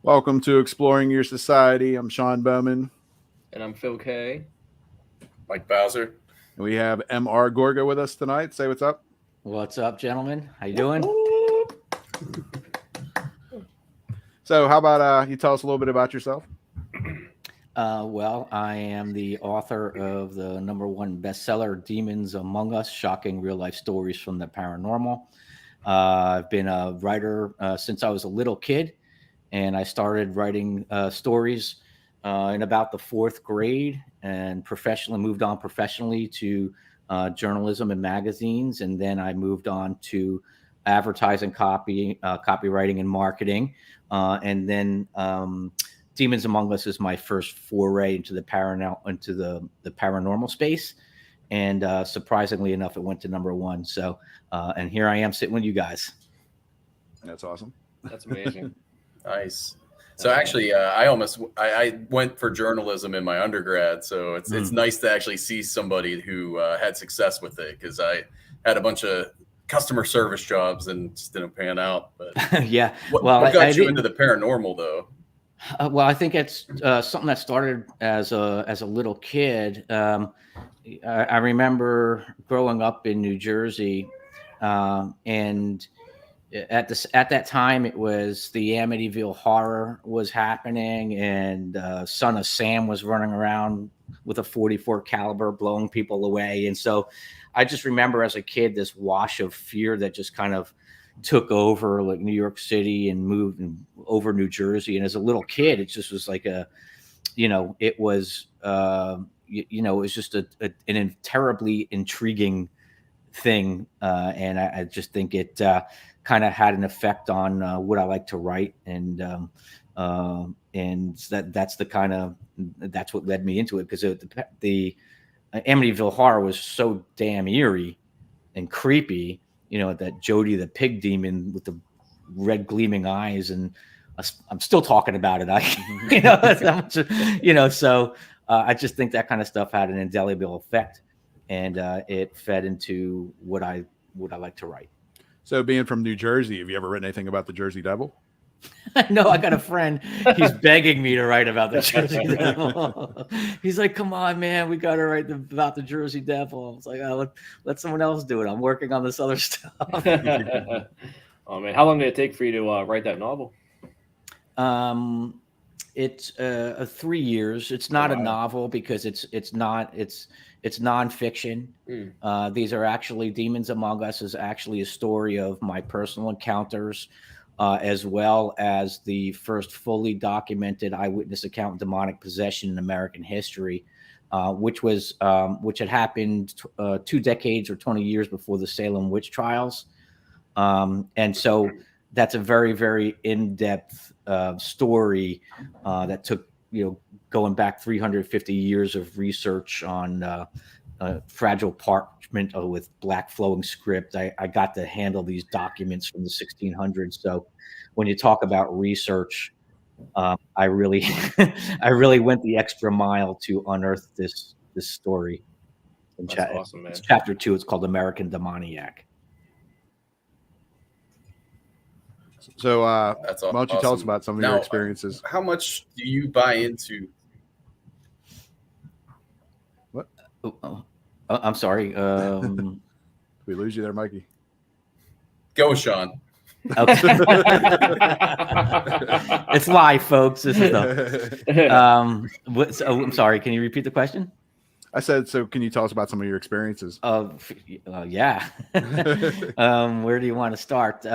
Welcome to Exploring Your Society. I'm Sean Bowman. And I'm Phil Kay. Mike Bowser. And we have M.R. Gorga with us tonight. Say what's up. What's up, gentlemen? How you doing? So how about you tell us a little bit about yourself? Well, I am the author of the #1 bestseller, Demons Among Us, Shocking Real-Life Stories from the Paranormal. I've been a writer since I was a little kid. And I started writing stories in about the 4th grade and moved on professionally to journalism and magazines. And then I moved on to advertising, copywriting and marketing. And then Demons Among Us is my first foray into the paranormal space. And surprisingly enough, it went to #1. So, and here I am sitting with you guys. That's awesome. That's amazing. Nice. So actually, I went for journalism in my undergrad. So it's nice to actually see somebody who had success with it, because I had a bunch of customer service jobs and just didn't pan out. But yeah, what got you into the paranormal, though? Well, I think it's something that started as a little kid. I remember growing up in New Jersey, and at that time, it was the Amityville Horror was happening, and Son of Sam was running around with a .44 caliber blowing people away. And so I just remember as a kid this wash of fear that just kind of took over like New York City and moved over New Jersey. And as a little kid, it just was like it was just an terribly intriguing thing. And I just think it kind of had an effect on what I like to write, and that's what led me into it, because the Amityville Horror was so damn eerie and creepy. That Jody the pig demon with the red gleaming eyes, and I'm still talking about it. So I just think that kind of stuff had an indelible effect, and it fed into what I like to write. So being from New Jersey, have you ever written anything about the Jersey Devil? No, I got a friend. He's begging me to write about the Jersey Devil. He's like, "Come on, man, we got to write about the Jersey Devil." I was like, "Oh, let someone else do it. I'm working on this other stuff." Oh man, how long did it take for you to write that novel? It's 3 years. It's not a novel because it's nonfiction. These are actually Demons Among Us is actually a story of my personal encounters, as well as the first fully documented eyewitness account of demonic possession in American history, which had happened 2 decades or 20 years before the Salem witch trials. And so that's a very, very in-depth story that took, going back 350 years of research on fragile parchment with black flowing script. I got to handle these documents from the 1600s. So when you talk about research, I really went the extra mile to unearth this story. That's awesome, man. It's chapter 2. It's called American Demoniac. So That's why don't you tell us about some of your experiences? How much do you buy into? What? I'm sorry. Did we lose you there, Mikey? Go, Sean. Okay. It's live, folks. This is I'm sorry. Can you repeat the question? I said, so can you tell us about some of your experiences? Yeah. Where do you want to start?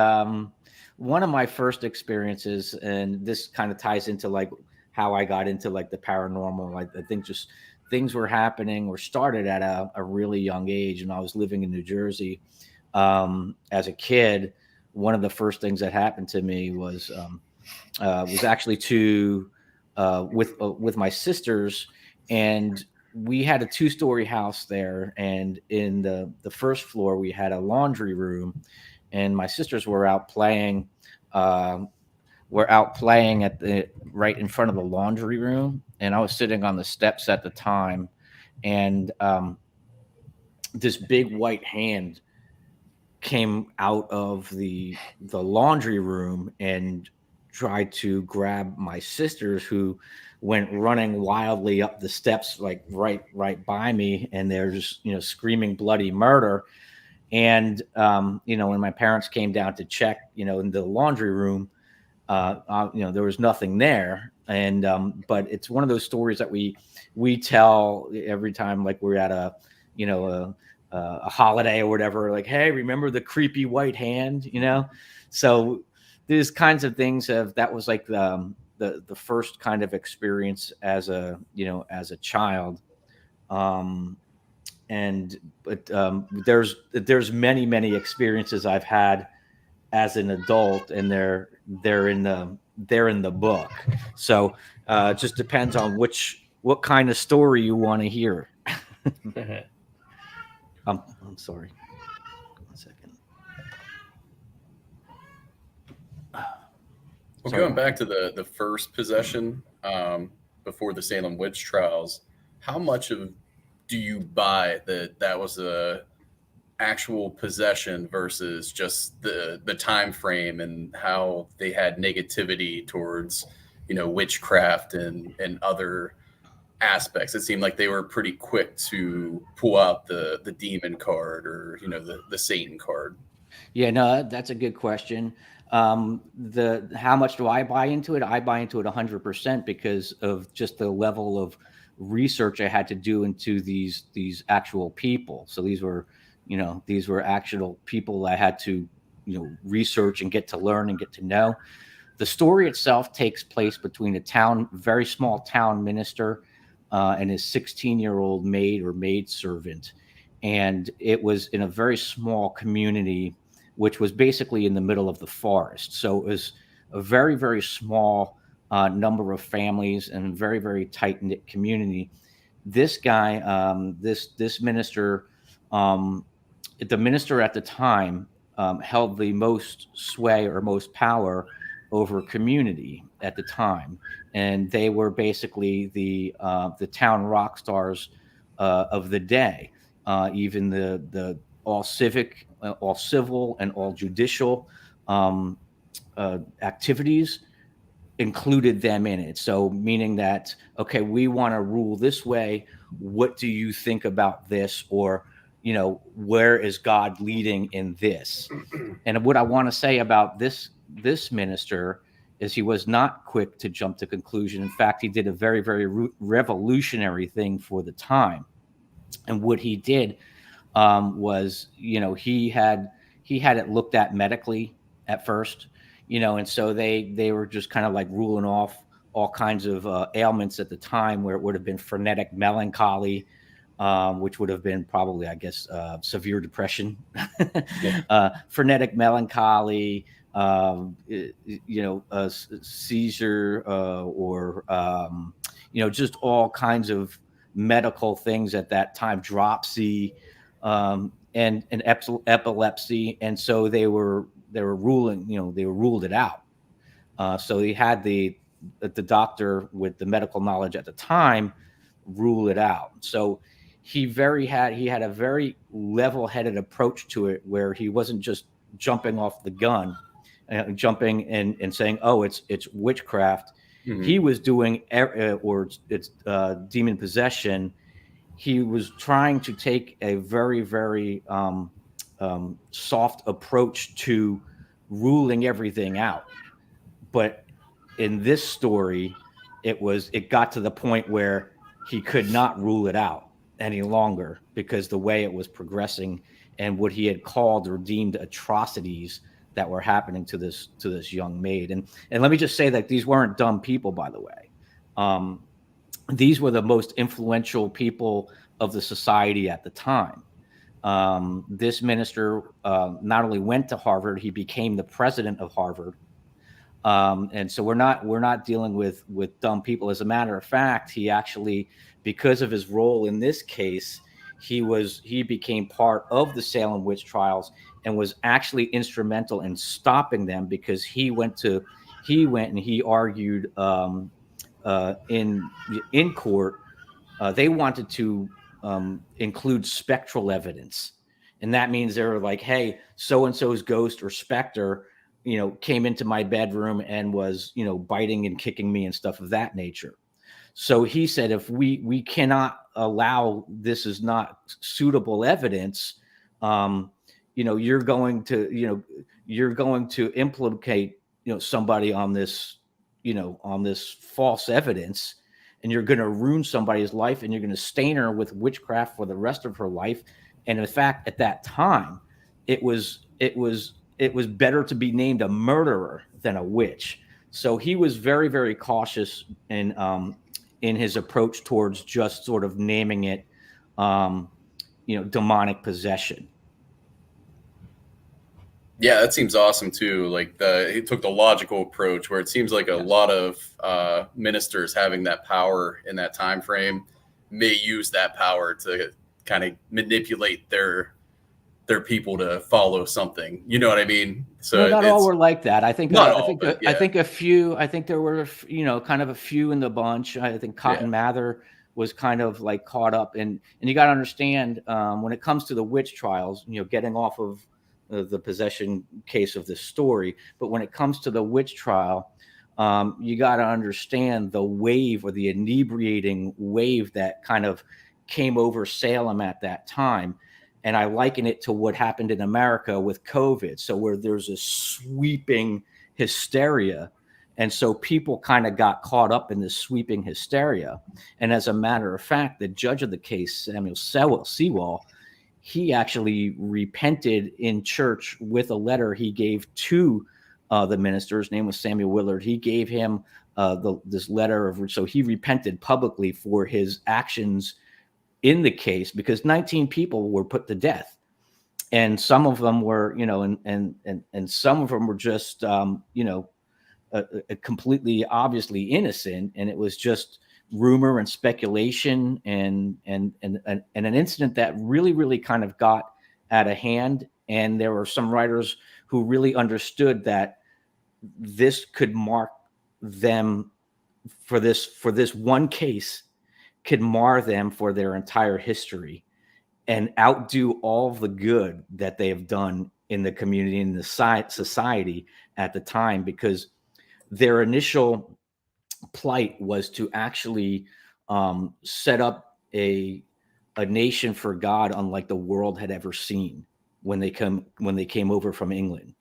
One of my first experiences, and this kind of ties into like how I got into like the paranormal. I think just things were happening or started at a really young age, and I was living in New Jersey as a kid one of the first things that happened to me was actually to with my sisters, and we had a 2-story house there, and in the first floor we had a laundry room, and my sisters were out playing. At the right in front of the laundry room, and I was sitting on the steps at the time, and this big white hand came out of the laundry room and tried to grab my sisters, who went running wildly up the steps, like right by me, and they're just screaming bloody murder. And when my parents came down to check in the laundry room, there was nothing there. And but it's one of those stories that we tell every time, like we're at a holiday or whatever, like, hey, remember the creepy white hand? So these kinds of things that was like the first kind of experience as a child. But there's many experiences I've had as an adult, and they're in the book. So it just depends on what kind of story you want to hear. I'm sorry. 1 second. Well, going back to the first possession before the Salem witch trials, how much do you buy that was a actual possession versus just the time frame, and how they had negativity towards witchcraft and other aspects? It seemed like they were pretty quick to pull out the demon card, or the Satan card. Yeah, no, that's a good question. How much do I buy into it? I buy into it 100% because of just the level of research I had to do into these actual people. So these were actual people I had to research and get to learn and get to know. The story itself takes place between a very small town minister and his 16-year-old maid or maidservant. And it was in a very small community, which was basically in the middle of the forest. So it was a very, very small number of families and very, very tight-knit community. This guy, this minister, the minister at the time held the most sway or most power over community at the time, and they were basically the town rock stars of the day. Even the all civic, all civil, and all judicial activities included them in it. So meaning that, okay, we want to rule this way. What do you think about this? Or where is God leading in this? And what I want to say about this minister is he was not quick to jump to conclusion. In fact, he did a very, very revolutionary thing for the time. And what he did was, he had it looked at medically at first, and so they were just kind of like ruling off all kinds of ailments at the time, where it would have been frenetic melancholy, which would have been probably, I guess, severe depression, frenetic melancholy, seizure, or just all kinds of medical things at that time, dropsy, and epilepsy. And so they were ruled it out. So he had the doctor with the medical knowledge at the time rule it out. So he had a very level-headed approach to it, where he wasn't just jumping off the gun, jumping and saying, "Oh, it's witchcraft." Mm-hmm. He was doing, or it's demon possession. He was trying to take a very, very soft approach to ruling everything out. But in this story, it got to the point where he could not rule it out any longer, because the way it was progressing and what he had called or deemed atrocities that were happening to this young maid. And let me just say that these weren't dumb people, by the way. These were the most influential people of the society at the time. This minister not only went to Harvard, he became the president of Harvard. And so we're not dealing with dumb people. As a matter of fact, he actually, because of his role in this case, he became part of the Salem witch trials and was actually instrumental in stopping them, because he went and he argued in court. They wanted to include spectral evidence, and that means they were like, hey, so and so's ghost or specter came into my bedroom and was, biting and kicking me and stuff of that nature. So he said, if we cannot allow, this is not suitable evidence, you're going to implicate, somebody on this, on this false evidence, and you're going to ruin somebody's life, and you're going to stain her with witchcraft for the rest of her life. And in fact, at that time, it was better to be named a murderer than a witch. So he was very, very cautious in his approach towards just sort of naming it, demonic possession. Yeah, that seems awesome too. Like he took the logical approach, where it seems like a lot of ministers having that power in that time frame may use that power to kind of manipulate their people to follow something. You know what I mean? So not all were like that. I think not I all, think but, I think a few. I think there were kind of a few in the bunch. I think Cotton Mather was kind of like caught up, and you got to understand, when it comes to the witch trials, getting off of the possession case of this story, but when it comes to the witch trial, you got to understand the wave, or the inebriating wave, that kind of came over Salem at that time. And I liken it to what happened in America with COVID. So where there's a sweeping hysteria. And so people kind of got caught up in this sweeping hysteria. And as a matter of fact, the judge of the case, Samuel Sewall, he actually repented in church with a letter he gave to the minister. His name was Samuel Willard. He gave him this letter so he repented publicly for his actions in the case, because 19 people were put to death, and some of them were, and some of them were just, completely obviously innocent, and it was just rumor and speculation, and an incident that really kind of got out of hand. And there were some writers who really understood that this could mark them for this one case, could mar them for their entire history, and outdo all the good that they have done in the community and the society at the time, because their initial plight was to actually set up a nation for God unlike the world had ever seen when they came over from England.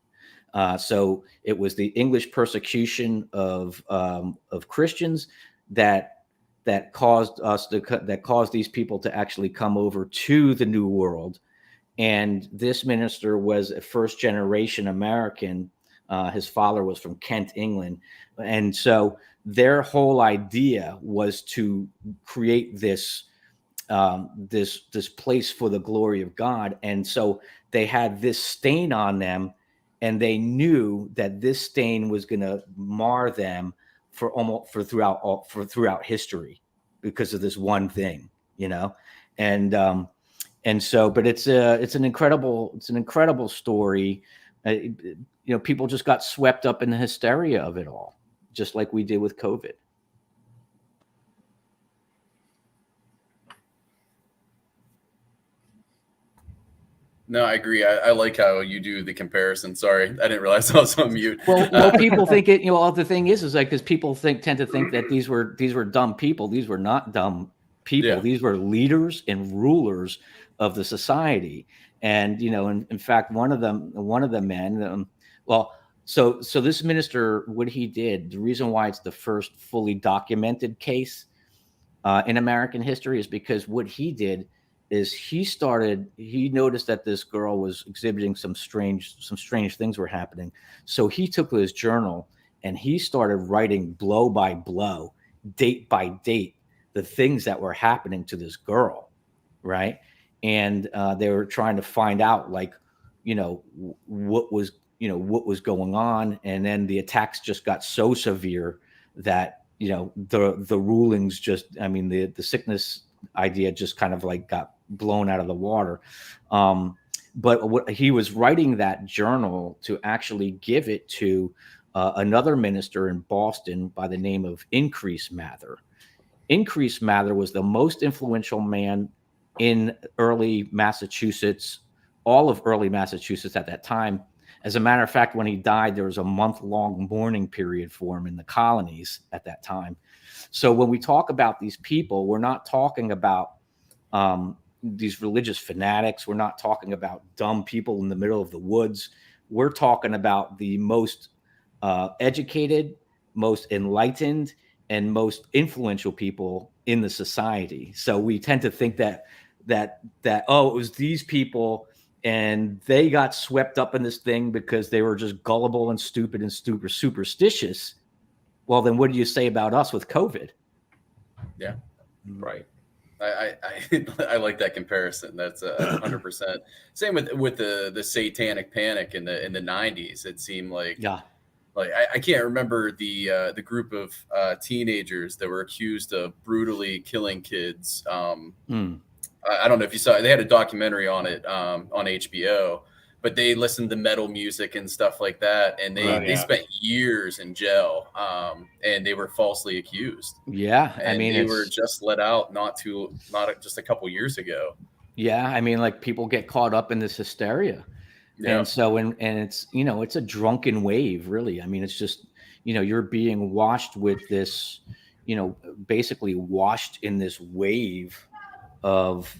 So it was the English persecution of Christians that caused these people to actually come over to the New World. And this minister was a first generation American. His father was from Kent, England. And so their whole idea was to create this place for the glory of God. And so they had this stain on them, and they knew that this stain was going to mar them throughout history, because of this one thing, and so, but it's an incredible story. People just got swept up in the hysteria of it all, just like we did with COVID. No, I agree. I like how you do the comparison. Sorry, I didn't realize I was on mute. Well, people think it. The thing is like, because people tend to think that these were dumb people. These were not dumb people. Yeah. These were leaders and rulers of the society. And in fact, one of the men. So this minister, what he did, the reason why it's the first fully documented case in American history, is because what he did is he noticed that this girl was exhibiting some strange things were happening. So he took his journal and he started writing blow by blow, date by date, the things that were happening to this girl. Right. and they were trying to find out, like, what was going on. And then the attacks just got so severe that, the rulings just, I mean, the sickness idea just kind of like got blown out of the water. But what he was writing that journal to actually give it to another minister in Boston by the name of Increase Mather. Increase Mather was the most influential man in early Massachusetts, all of early Massachusetts at that time. As a matter of fact, when he died, there was a month-long mourning period for him in the colonies at that time. So when we talk about these people, we're not talking about these religious fanatics. We're not talking about dumb people in the middle of the woods. We're talking about the most educated, most enlightened, and most influential people in the society. So we tend to think that oh, it was these people and they got swept up in this thing because they were just gullible and stupid and superstitious. Well, then what do you say about us with COVID? Yeah, Right. I like that comparison. That's 100%. Same with the satanic panic in the 90s. It seemed like, like I can't remember the group of teenagers that were accused of brutally killing kids. I don't know if you saw it. They had a documentary on it on HBO, but they listened to metal music and stuff like that, and they spent years in jail, and they were falsely accused. Yeah, and I mean, they were just let out not just a couple years ago. Yeah, I mean, like, people get caught up in this hysteria, and so and it's it's a drunken wave, really. I mean, it's just you're being washed with this, basically washed in this wave of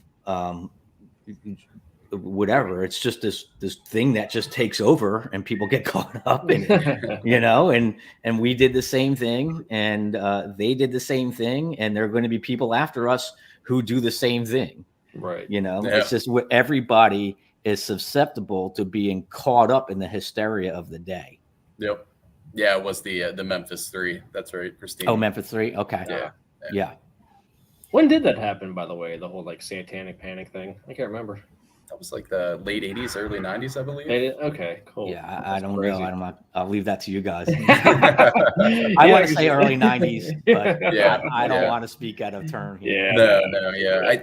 whatever. It's just this thing that just takes over, and people get caught up in it, and we did the same thing, and they did the same thing, and there are going to be people after us who do the same thing. Right. It's just what everybody is susceptible to being caught up in the hysteria of the day. Yep. Yeah, it was the Memphis 3. That's right, Christine. Oh, Memphis 3. Okay. Yeah. When did that happen, by the way? The whole like satanic panic thing? I can't remember. That was like the late 80s, early 90s, I believe. Okay, cool. Yeah, I don't know. I'll leave that to you guys. I want to say early 90s, but I don't want to speak out of turn here. No.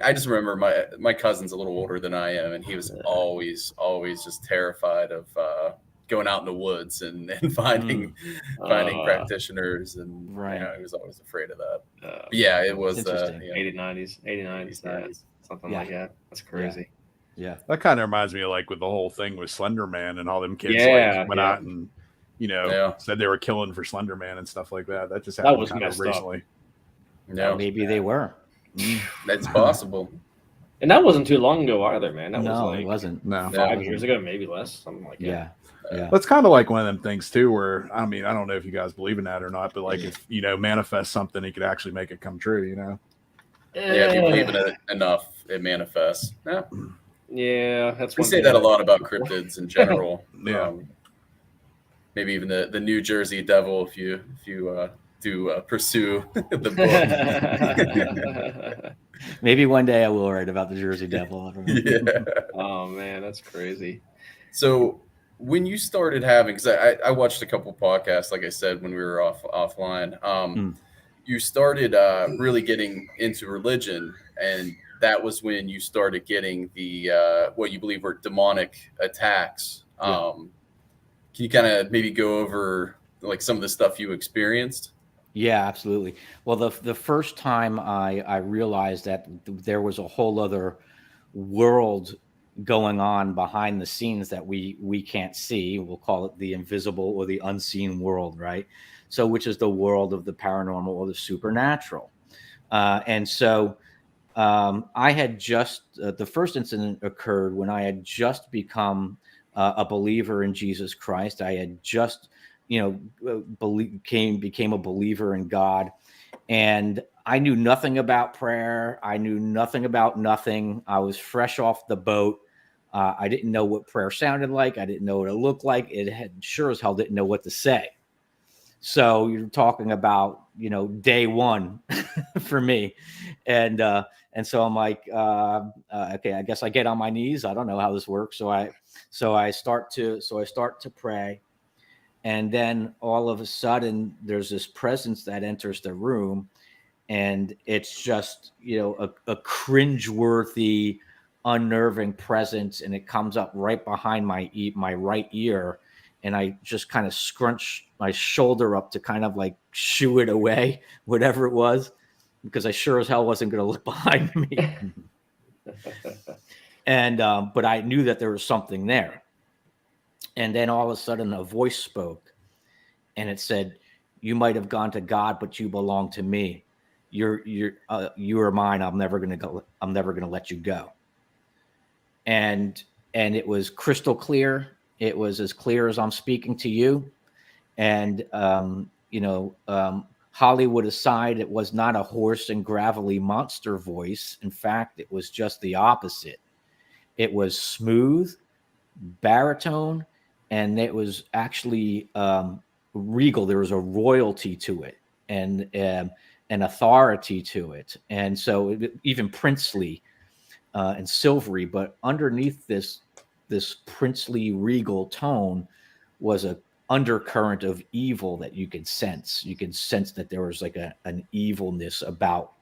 I just remember my cousin's a little older than I am, and he was always just terrified of going out in the woods and finding practitioners, and he was always afraid of that. It was 80s, 90s, something like that. That's crazy. Yeah, that kind of reminds me of like with the whole thing with Slender Man and all them kids went out and said they were killing for Slender Man and stuff like that. That just happened kind of recently. No, maybe they were. That's possible. And that wasn't too long ago either, man. That it wasn't. No, 5 years ago, maybe less, something like that. Yeah. That's kind of like one of them things too, where I mean, I don't know if you guys believe in that or not, but like if manifest something, he could actually make it come true. If you believe in it enough, it manifests. Yeah, that's. We say that a lot about cryptids in general. Maybe even the New Jersey Devil, if you do pursue the book. Maybe one day I will write about the Jersey Devil. I don't know. Oh man, that's crazy. So when you started having, because I watched a couple podcasts, like I said, when we were offline, you started really getting into religion, and that was when you started getting the what you believe were demonic attacks. Can you kind of maybe go over like some of the stuff you experienced? Yeah, absolutely. Well, the first time I realized that there was a whole other world going on behind the scenes that we can't see. We'll call it the invisible or the unseen world, right? So, which is the world of the paranormal or the supernatural. And so I had just, the first incident occurred when I had just become a believer in Jesus Christ. I had just, became a believer in God. And I knew nothing about prayer. I knew nothing about nothing. I was fresh off the boat. I didn't know what prayer sounded like. I didn't know what it looked like. It had sure as hell didn't know what to say. So you're talking about, day one for me. And And so I'm like, okay, I guess I get on my knees. I don't know how this works. So I start to pray. And then all of a sudden there's this presence that enters the room, and it's just, a cringeworthy, unnerving presence. And it comes up right behind my right ear. And I just kind of scrunch my shoulder up to kind of like shoo it away, whatever it was, because I sure as hell wasn't going to look behind me. And, but I knew that there was something there. And then all of a sudden a voice spoke, and it said, "You might have gone to God, but you belong to me. You are mine. I'm never going to let you go." And it was crystal clear. It was as clear as I'm speaking to you. And, Hollywood aside, it was not a hoarse and gravelly monster voice. In fact, it was just the opposite. It was smooth, baritone, and it was actually regal. There was a royalty to it, and an authority to it. And so even princely and silvery, but underneath this princely regal tone was a undercurrent of evil that you could sense. You could sense that there was like an evilness about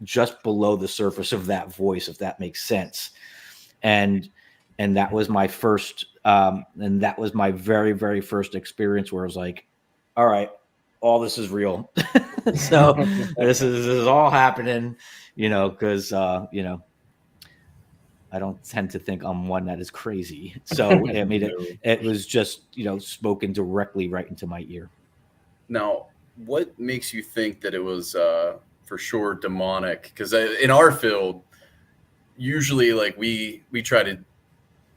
just below the surface of that voice, if that makes sense. And that was my first, and that was my very, very first experience where I was like, all right, all this is real. So this is all happening, because, I don't tend to think I'm one that is crazy. So, I mean, it was just, spoken directly right into my ear. Now, what makes you think that it was for sure demonic? Because in our field, usually like we try to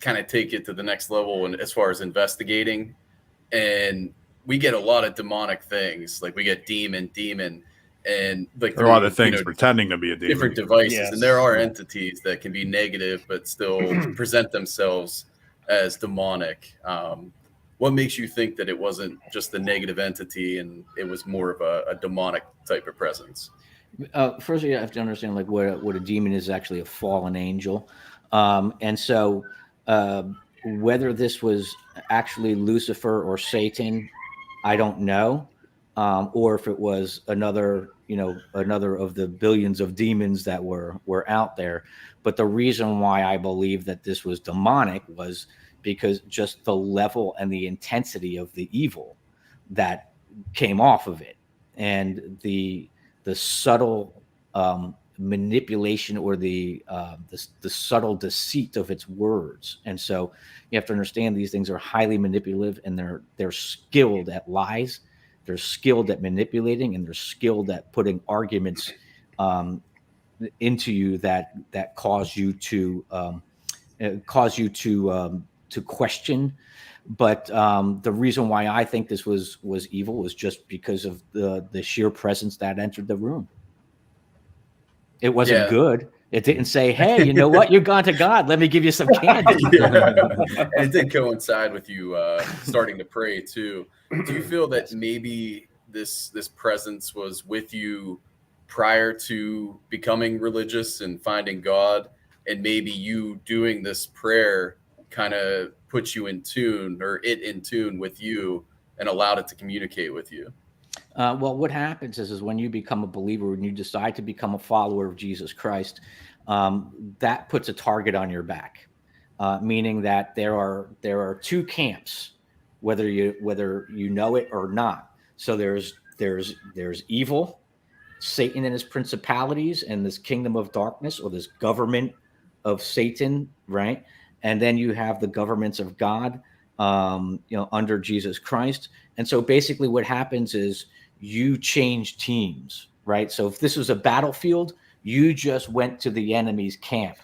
kind of take it to the next level, and as far as investigating, and we get a lot of demonic things. Like we get demon, and like there are a lot of things pretending to be a demon. Different devices, yes. And there are entities that can be negative but still present themselves as demonic. What makes you think that it wasn't just a negative entity and it was more of a demonic type of presence? First, you have to understand like what a demon is actually a fallen angel, and so whether this was actually Lucifer or Satan, I don't know. Or if it was another of the billions of demons that were out there. But the reason why I believe that this was demonic was because just the level and the intensity of the evil that came off of it, and the subtle manipulation or the subtle deceit of its words. And so you have to understand these things are highly manipulative, and they're skilled at lies. They're skilled at manipulating, and they're skilled at putting arguments into you that cause you to question. But the reason why I think this was evil was just because of the sheer presence that entered the room. It wasn't good. It didn't say, "Hey, you know what? You've gone to God. Let me give you some candy." And it did coincide with you starting to pray too. Do you feel that maybe this presence was with you prior to becoming religious and finding God, and maybe you doing this prayer kind of put you in tune, or it in tune with you, and allowed it to communicate with you? Well, what happens is when you become a believer and you decide to become a follower of Jesus Christ, that puts a target on your back, meaning that there are two camps, whether you know it or not. So there's evil, Satan and his principalities and this kingdom of darkness, or this government of Satan, right? And then you have the governments of God, under Jesus Christ. And so basically what happens is you change teams, right? So if this was a battlefield, you just went to the enemy's camp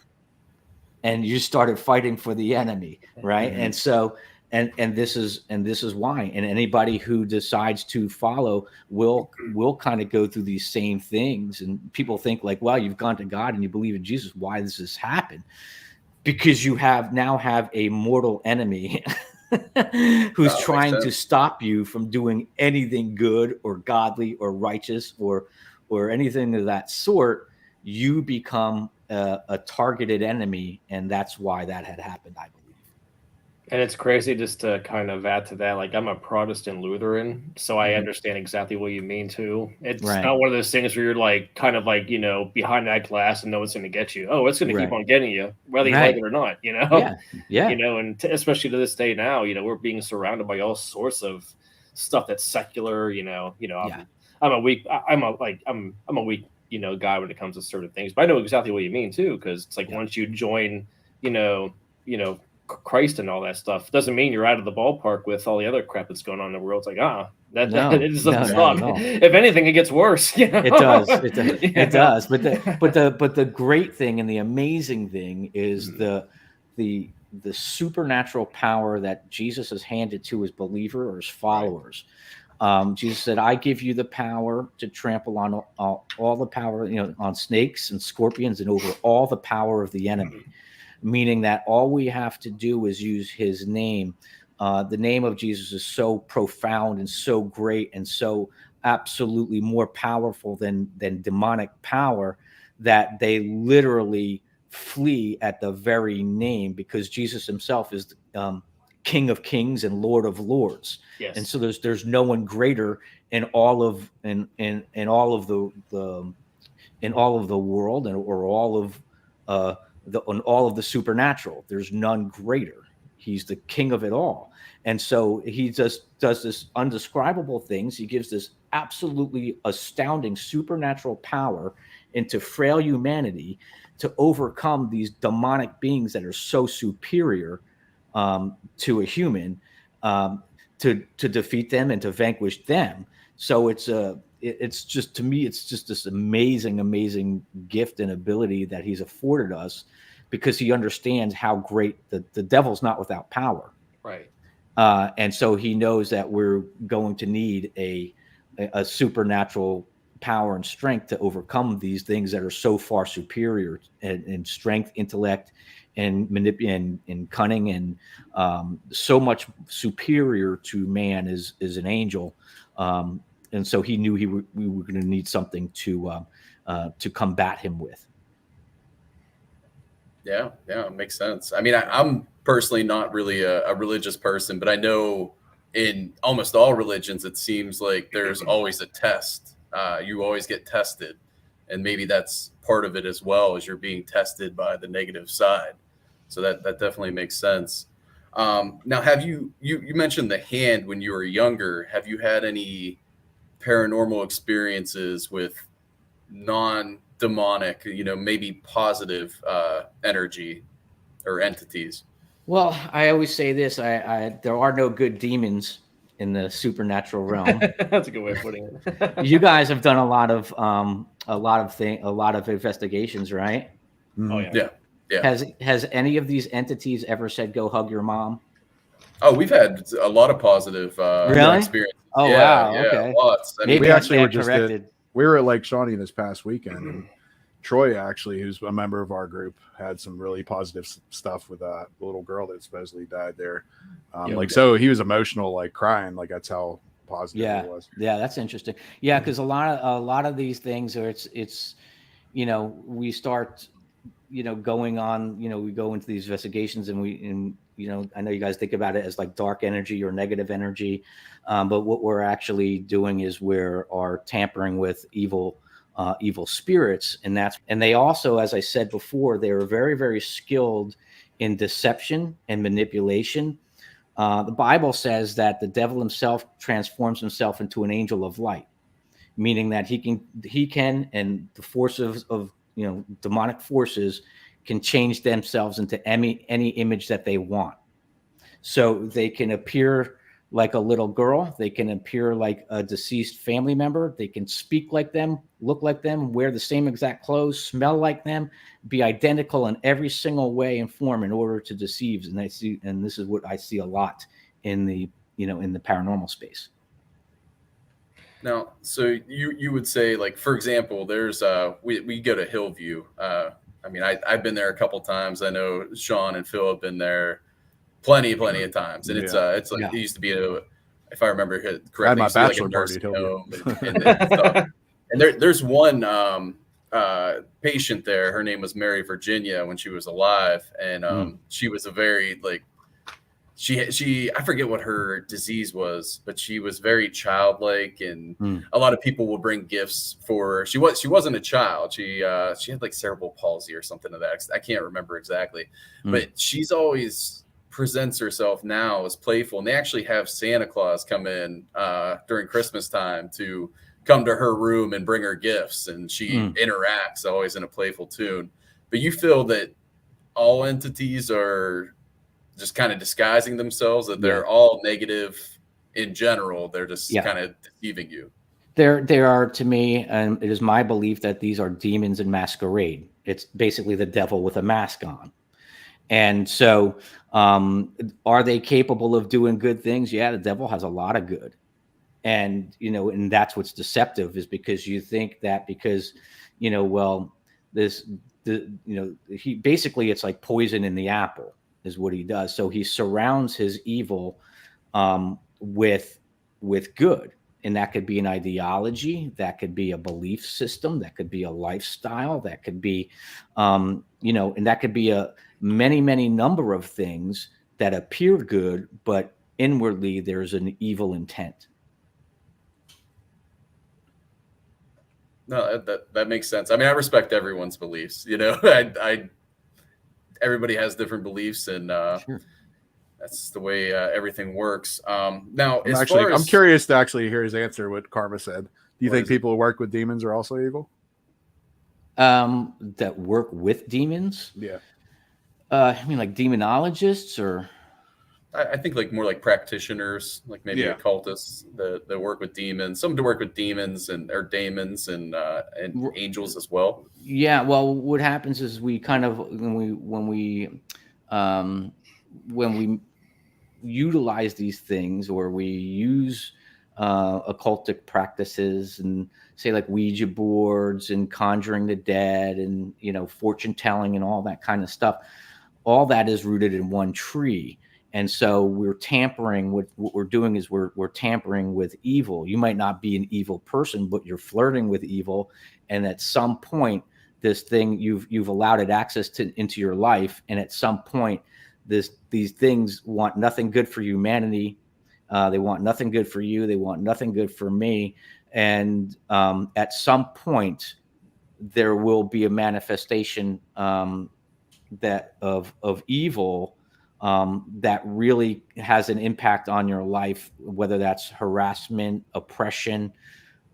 and you started fighting for the enemy, right? Mm-hmm. And so, and this is why. And anybody who decides to follow will kind of go through these same things. And people think like, well, you've gone to God and you believe in Jesus. Why does this happen? Because you now have a mortal enemy who's trying to stop you from doing anything good or godly or righteous or anything of that sort. you become a targeted enemy, and that's why that had happened, I believe. And it's crazy just to kind of add to that. Like, I'm a Protestant Lutheran, so I understand exactly what you mean too. It's not one of those things where you're like kind of like, behind that glass and no one's going to get you. Oh, it's going to keep on getting you, whether you like it or not, Yeah. And especially to this day now, we're being surrounded by all sorts of stuff that's secular, I'm a weak guy when it comes to certain things, but I know exactly what you mean too. Cause it's like, once you join, Christ and all that stuff, doesn't mean you're out of the ballpark with all the other crap that's going on in the world. It's like, it just doesn't stop. If anything, it gets worse. It does. It does. But the great thing and the amazing thing is the supernatural power that Jesus has handed to his believer or his followers. Jesus said, I give you the power to trample on all the power, on snakes and scorpions and over all the power of the enemy. Meaning that all we have to do is use his name. The name of Jesus is so profound and so great and so absolutely more powerful than demonic power that they literally flee at the very name, because Jesus himself is King of Kings and Lord of Lords. Yes. And so there's no one greater in all of the world or all of the supernatural. There's none greater. He's the king of it all. And so he just does this undescribable things. He gives this absolutely astounding supernatural power into frail humanity to overcome these demonic beings that are so superior to a human, to defeat them and to vanquish them. So it's just, to me, it's just this amazing gift and ability that he's afforded us, because he understands how great the devil's not without power. Right. And so he knows that we're going to need a supernatural power and strength to overcome these things that are so far superior in strength, intellect, and manipulation and cunning, and so much superior to man is an angel. And so he knew we were going to need something to combat him with. Yeah, it makes sense. I mean, I'm personally not really a religious person, but I know in almost all religions, it seems like there's always a test. You always get tested, and maybe that's part of it as well, as you're being tested by the negative side. So that definitely makes sense. Now, have you mentioned the hand when you were younger? Have you had any paranormal experiences with non-demonic, maybe positive energy or entities? Well, I always say this: there are no good demons in the supernatural realm. That's a good way of putting it. You guys have done a lot of investigations, right? Oh yeah. Has any of these entities ever said, "Go hug your mom"? Oh, we've had a lot of positive experiences. Oh, yeah, wow. Okay. Lots. I mean, we actually were just we were at Lake Shawnee this past weekend, and Troy, actually, who's a member of our group, had some really positive stuff with a little girl that supposedly died there. So he was emotional, like crying, like that's how positive it was. Yeah, that's interesting. Yeah, because a lot of these things are it's we start going on, we go into these investigations and I know you guys think about it as like dark energy or negative energy, but what we're actually doing is are tampering with evil spirits, and they also, as I said before, they are very, very skilled in deception and manipulation. The Bible says that the devil himself transforms himself into an angel of light, meaning that he can, and the forces of demonic forces can change themselves into any image that they want. So they can appear like a little girl. They can appear like a deceased family member. They can speak like them, look like them, wear the same exact clothes, smell like them, be identical in every single way and form in order to deceive. And this is what I see a lot in the paranormal space. Now, so you would say, like, for example, there's we go to Hillview. I mean, I've been there a couple times. I know Sean and Phil have been there plenty of times, and it's like it used to be if I remember correctly, I had my bachelor party at Hillview. and there's one patient there, her name was Mary Virginia when she was alive, and she was a very she I forget what her disease was, but she was very childlike, and a lot of people will bring gifts for her. She wasn't a child. She had like cerebral palsy or something of that. I can't remember exactly, but she's always presents herself now as playful, and they actually have Santa Claus come in during Christmas time to come to her room and bring her gifts, and she interacts always in a playful tune. But you feel that all entities are just kind of disguising themselves, that they're all negative in general. They're just kind of deceiving you. There are, to me, and it is my belief that these are demons in masquerade. It's basically the devil with a mask on. And so are they capable of doing good things? Yeah, the devil has a lot of good. And, and that's what's deceptive, is because you think that because, he basically, it's like poison in the apple is what he does. So he surrounds his evil with good. And that could be an ideology, that could be a belief system, that could be a lifestyle, that could be, and that could be a many number of things that appear good, but inwardly there's an evil intent. No, that makes sense. I mean, I respect everyone's beliefs. Everybody has different beliefs, and Sure. That's the way everything works. Now, I'm curious to actually hear his answer. What Karma said. Do you think people who work with demons are also evil? That work with demons? Yeah. I mean, like demonologists, or I think like more like practitioners, like maybe occultists that work with demons. Some to work with demons or daemons and angels as well. Yeah. Well, what happens is we kind of when we utilize these things, or we use occultic practices, and say like Ouija boards and conjuring the dead, and fortune telling and all that kind of stuff. All that is rooted in one tree. And so we're tampering with what we're doing is we're tampering with evil. You might not be an evil person, but you're flirting with evil. And at some point, this thing you've allowed it access into your life. And at some point, these things want nothing good for humanity. They want nothing good for you. They want nothing good for me. And at some point, there will be a manifestation that of evil that really has an impact on your life, whether that's harassment, oppression,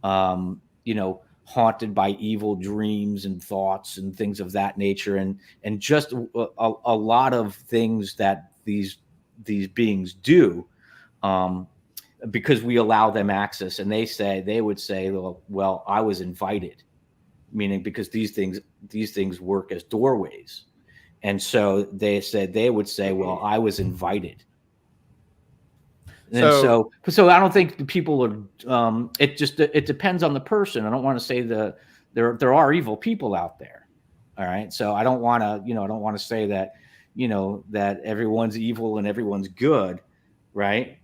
haunted by evil dreams and thoughts and things of that nature, and just a lot of things that these beings do, because we allow them access. And they would say, well, I was invited, meaning because these things work as doorways. And so they would say, well, I was invited. And so I don't think people are, it depends on the person. I don't want to say there are evil people out there. All right. So I don't want to say that, that everyone's evil and everyone's good. Right.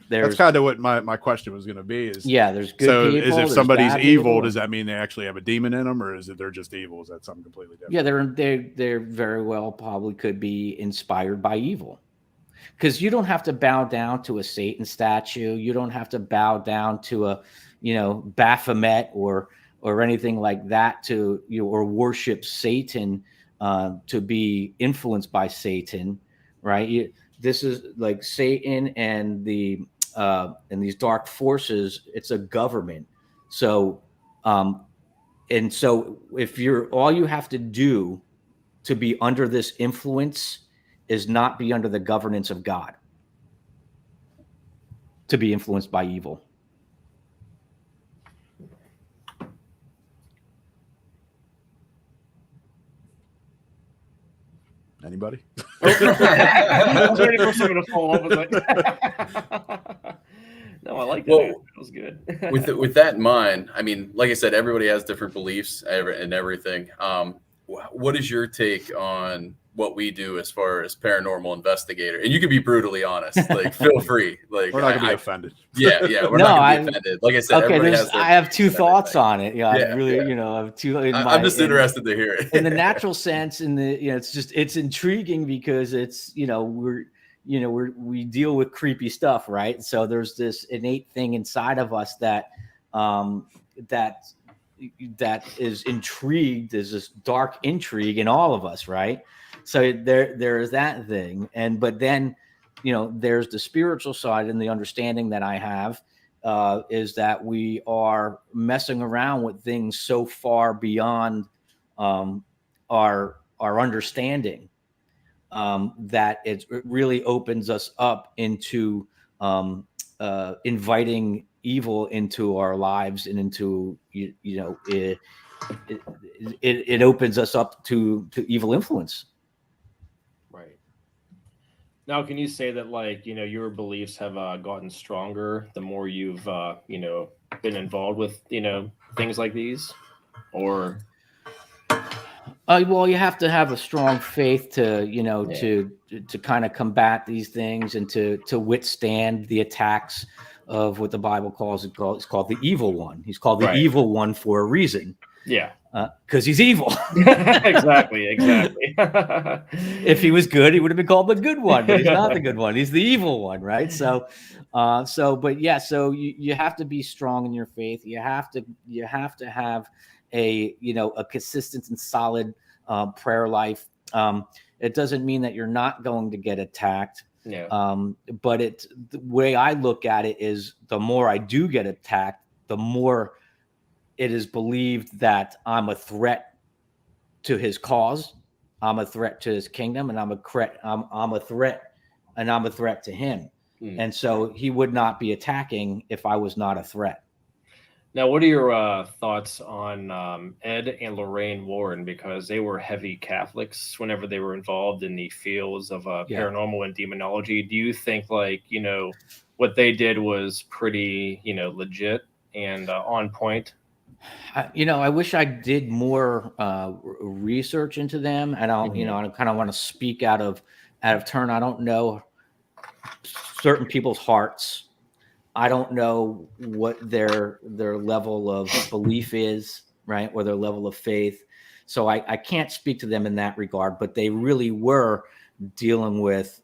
That's kind of what my question was going to be. Is there's good people. Is if somebody's evil, does that mean they actually have a demon in them, or is it they're just evil? Is that something completely different? Yeah, they're very well probably could be inspired by evil, because you don't have to bow down to a Satan statue. You don't have to bow down to a Baphomet or anything like that or worship Satan to be influenced by Satan, right? This is like Satan and these dark forces. It's a government. So, and so if all you have to do to be under this influence is not be under the governance of God, to be influenced by evil. Anybody? I was ready for someone to follow up. I was like, no, I like that. Well, that was good. With that in mind, I mean, like I said, everybody has different beliefs and everything. what is your take on what we do as far as paranormal investigator? And you can be brutally honest, like feel free. Like we're not gonna be offended. Yeah, we're not gonna be offended. Like I said, okay, I have two thoughts on it. Yeah, I really, yeah. I have two. I'm just interested to hear it. In the natural sense, it's intriguing because it's we deal with creepy stuff, right? So there's this innate thing inside of us that is intrigued. There's this dark intrigue in all of us, right? So there is that thing, but then there's the spiritual side, and the understanding that I have is that we are messing around with things so far beyond our understanding that it really opens us up into inviting evil into our lives, and into it opens us up to evil influence. Right. Now, can you say that, like, your beliefs have gotten stronger the more you've been involved with things like these, or? Well, you have to have a strong faith to to kind of combat these things, and to withstand the attacks of what the Bible calls it's called the evil one. He's called the evil one for a reason. Yeah. Because he's evil. Exactly. If he was good, he would have been called the good one, but he's not the good one. He's the evil one, right? So you have to be strong in your faith. You have to have a consistent and solid prayer life. It doesn't mean that you're not going to get attacked. Yeah. But the way I look at it is, the more I do get attacked, the more it is believed that I'm a threat to his cause. I'm a threat to his kingdom, and I'm a threat, and I'm a threat to him. And so he would not be attacking if I was not a threat. Now, what are your thoughts on Ed and Lorraine Warren? Because they were heavy Catholics whenever they were involved in the fields of paranormal and demonology. Do you think, like, what they did was pretty, legit and on point? I wish I did more research into them, and I kind of want to speak out of turn. I don't know certain people's hearts. I don't know what their level of belief is, right, or their level of faith. So I can't speak to them in that regard. But they really were dealing with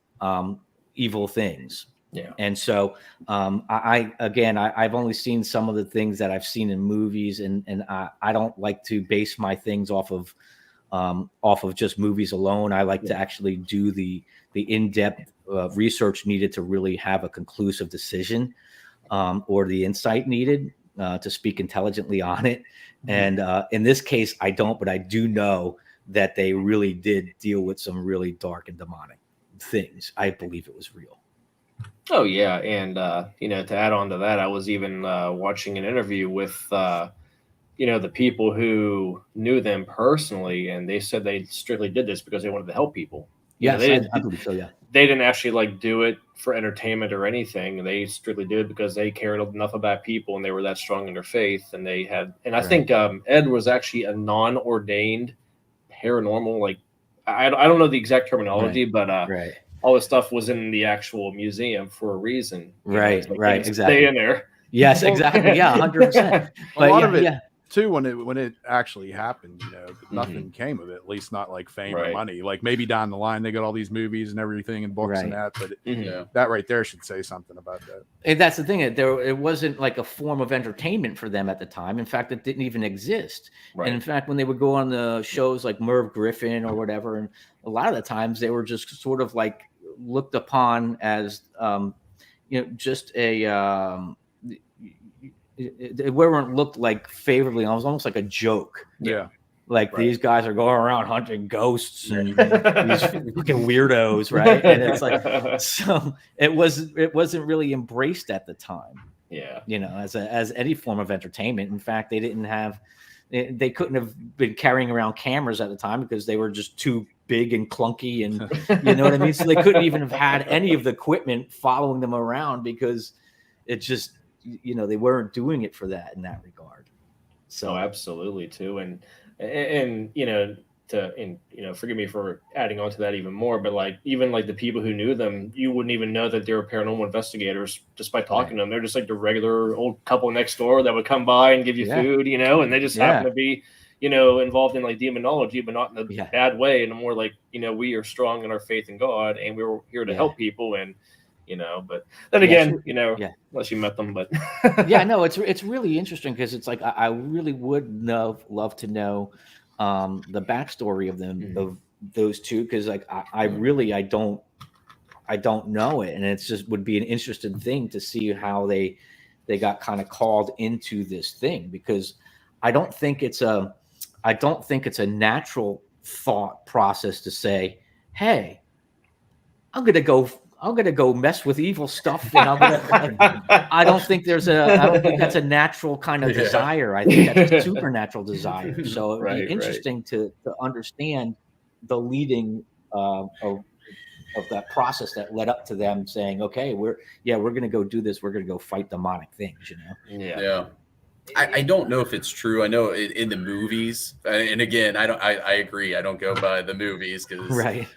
evil things. Yeah. And so I've only seen some of the things that I've seen in movies, and I don't like to base my things off of just movies alone. I like to actually do the in-depth research needed to really have a conclusive decision, or the insight needed to speak intelligently on it. And in this case, I don't, but I do know that they really did deal with some really dark and demonic things. I believe it was real. Oh, yeah. And, to add on to that, I was even watching an interview with, the people who knew them personally, and they said they strictly did this because they wanted to help people. Yes, I believe so, yeah. They didn't actually do it for entertainment or anything. They strictly did it because they cared enough about people, and they were that strong in their faith. And I think Ed was actually a non-ordained paranormal, I don't know the exact terminology, but all this stuff was in the actual museum for a reason. Right, exactly. Stay in there. Yes, exactly. Yeah, 100%. A lot of it too, when it actually happened, nothing came of it. At least not like fame or money. Like maybe down the line they got all these movies and everything and books and that, but that right there should say something about that. And that's the thing. It wasn't like a form of entertainment for them at the time. In fact, it didn't even exist. Right. And in fact, when they would go on the shows like Merv Griffin or whatever, and a lot of the times they were just sort of like looked upon as just a it weren't looked like favorably. It was almost like a joke. Yeah. Like these guys are going around hunting ghosts and these fucking weirdos, right? And it's like, so it wasn't really embraced at the time. Yeah. As any form of entertainment. In fact, they couldn't have been carrying around cameras at the time because they were just too big and clunky, and you know what I mean? So they couldn't even have had any of the equipment following them around because it just, they weren't doing it for that in that regard. So absolutely too. And forgive me for adding on to that even more, but like even like the people who knew them, you wouldn't even know that they were paranormal investigators just by talking to them. They're just like the regular old couple next door that would come by and give you food, and they just happen to be, involved in like demonology, but not in a bad way, in a more like, we are strong in our faith in God and we're here to help people. And but then again, unless you met them, but no, it's really interesting because it's like I really would love to know the backstory of them, of those two, because like I don't know it, and it's just would be an interesting thing to see how they got kind of called into this thing, because I don't think it's a natural thought process to say, hey, I'm gonna go mess with evil stuff, and I don't think that's a natural kind of desire. I think that's a supernatural desire. So it'd be interesting to understand the leading of that process that led up to them saying, okay, we're going to go do this. We're going to go fight demonic things, Yeah. I don't know if it's true. I know in the movies, and again, I agree. I don't go by the movies because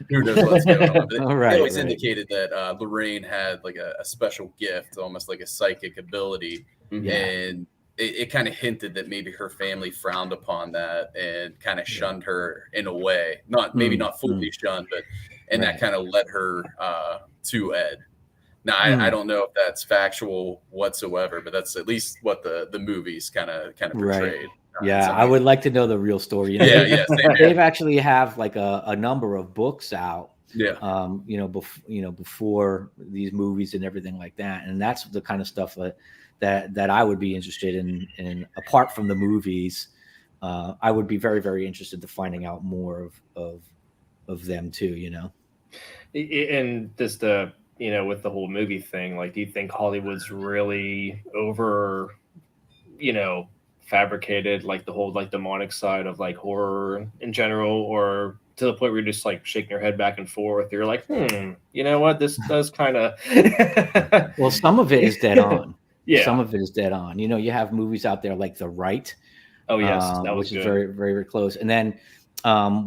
who knows what's going on. But they always indicated that Lorraine had like a special gift, almost like a psychic ability, and it kind of hinted that maybe her family frowned upon that and kind of shunned her in a way. Not fully shunned, but that kind of led her to Ed. Now, I don't know if that's factual whatsoever, but that's at least what the movies kind of portrayed. I would like to know the real story. They've actually have like a number of books out. Before these movies and everything like that, and that's the kind of stuff that I would be interested in. And apart from the movies, I would be very, very interested to finding out more of them too. And just with the whole movie thing, like, do you think Hollywood's really over, fabricated like the whole like demonic side of like horror in general, or to the point where you're just like shaking your head back and forth? You're like, you know what? This does kind of. Well, some of it is dead on. Some of it is dead on. You have movies out there like The Rite. Oh yes, that was which is very, very, very close. And then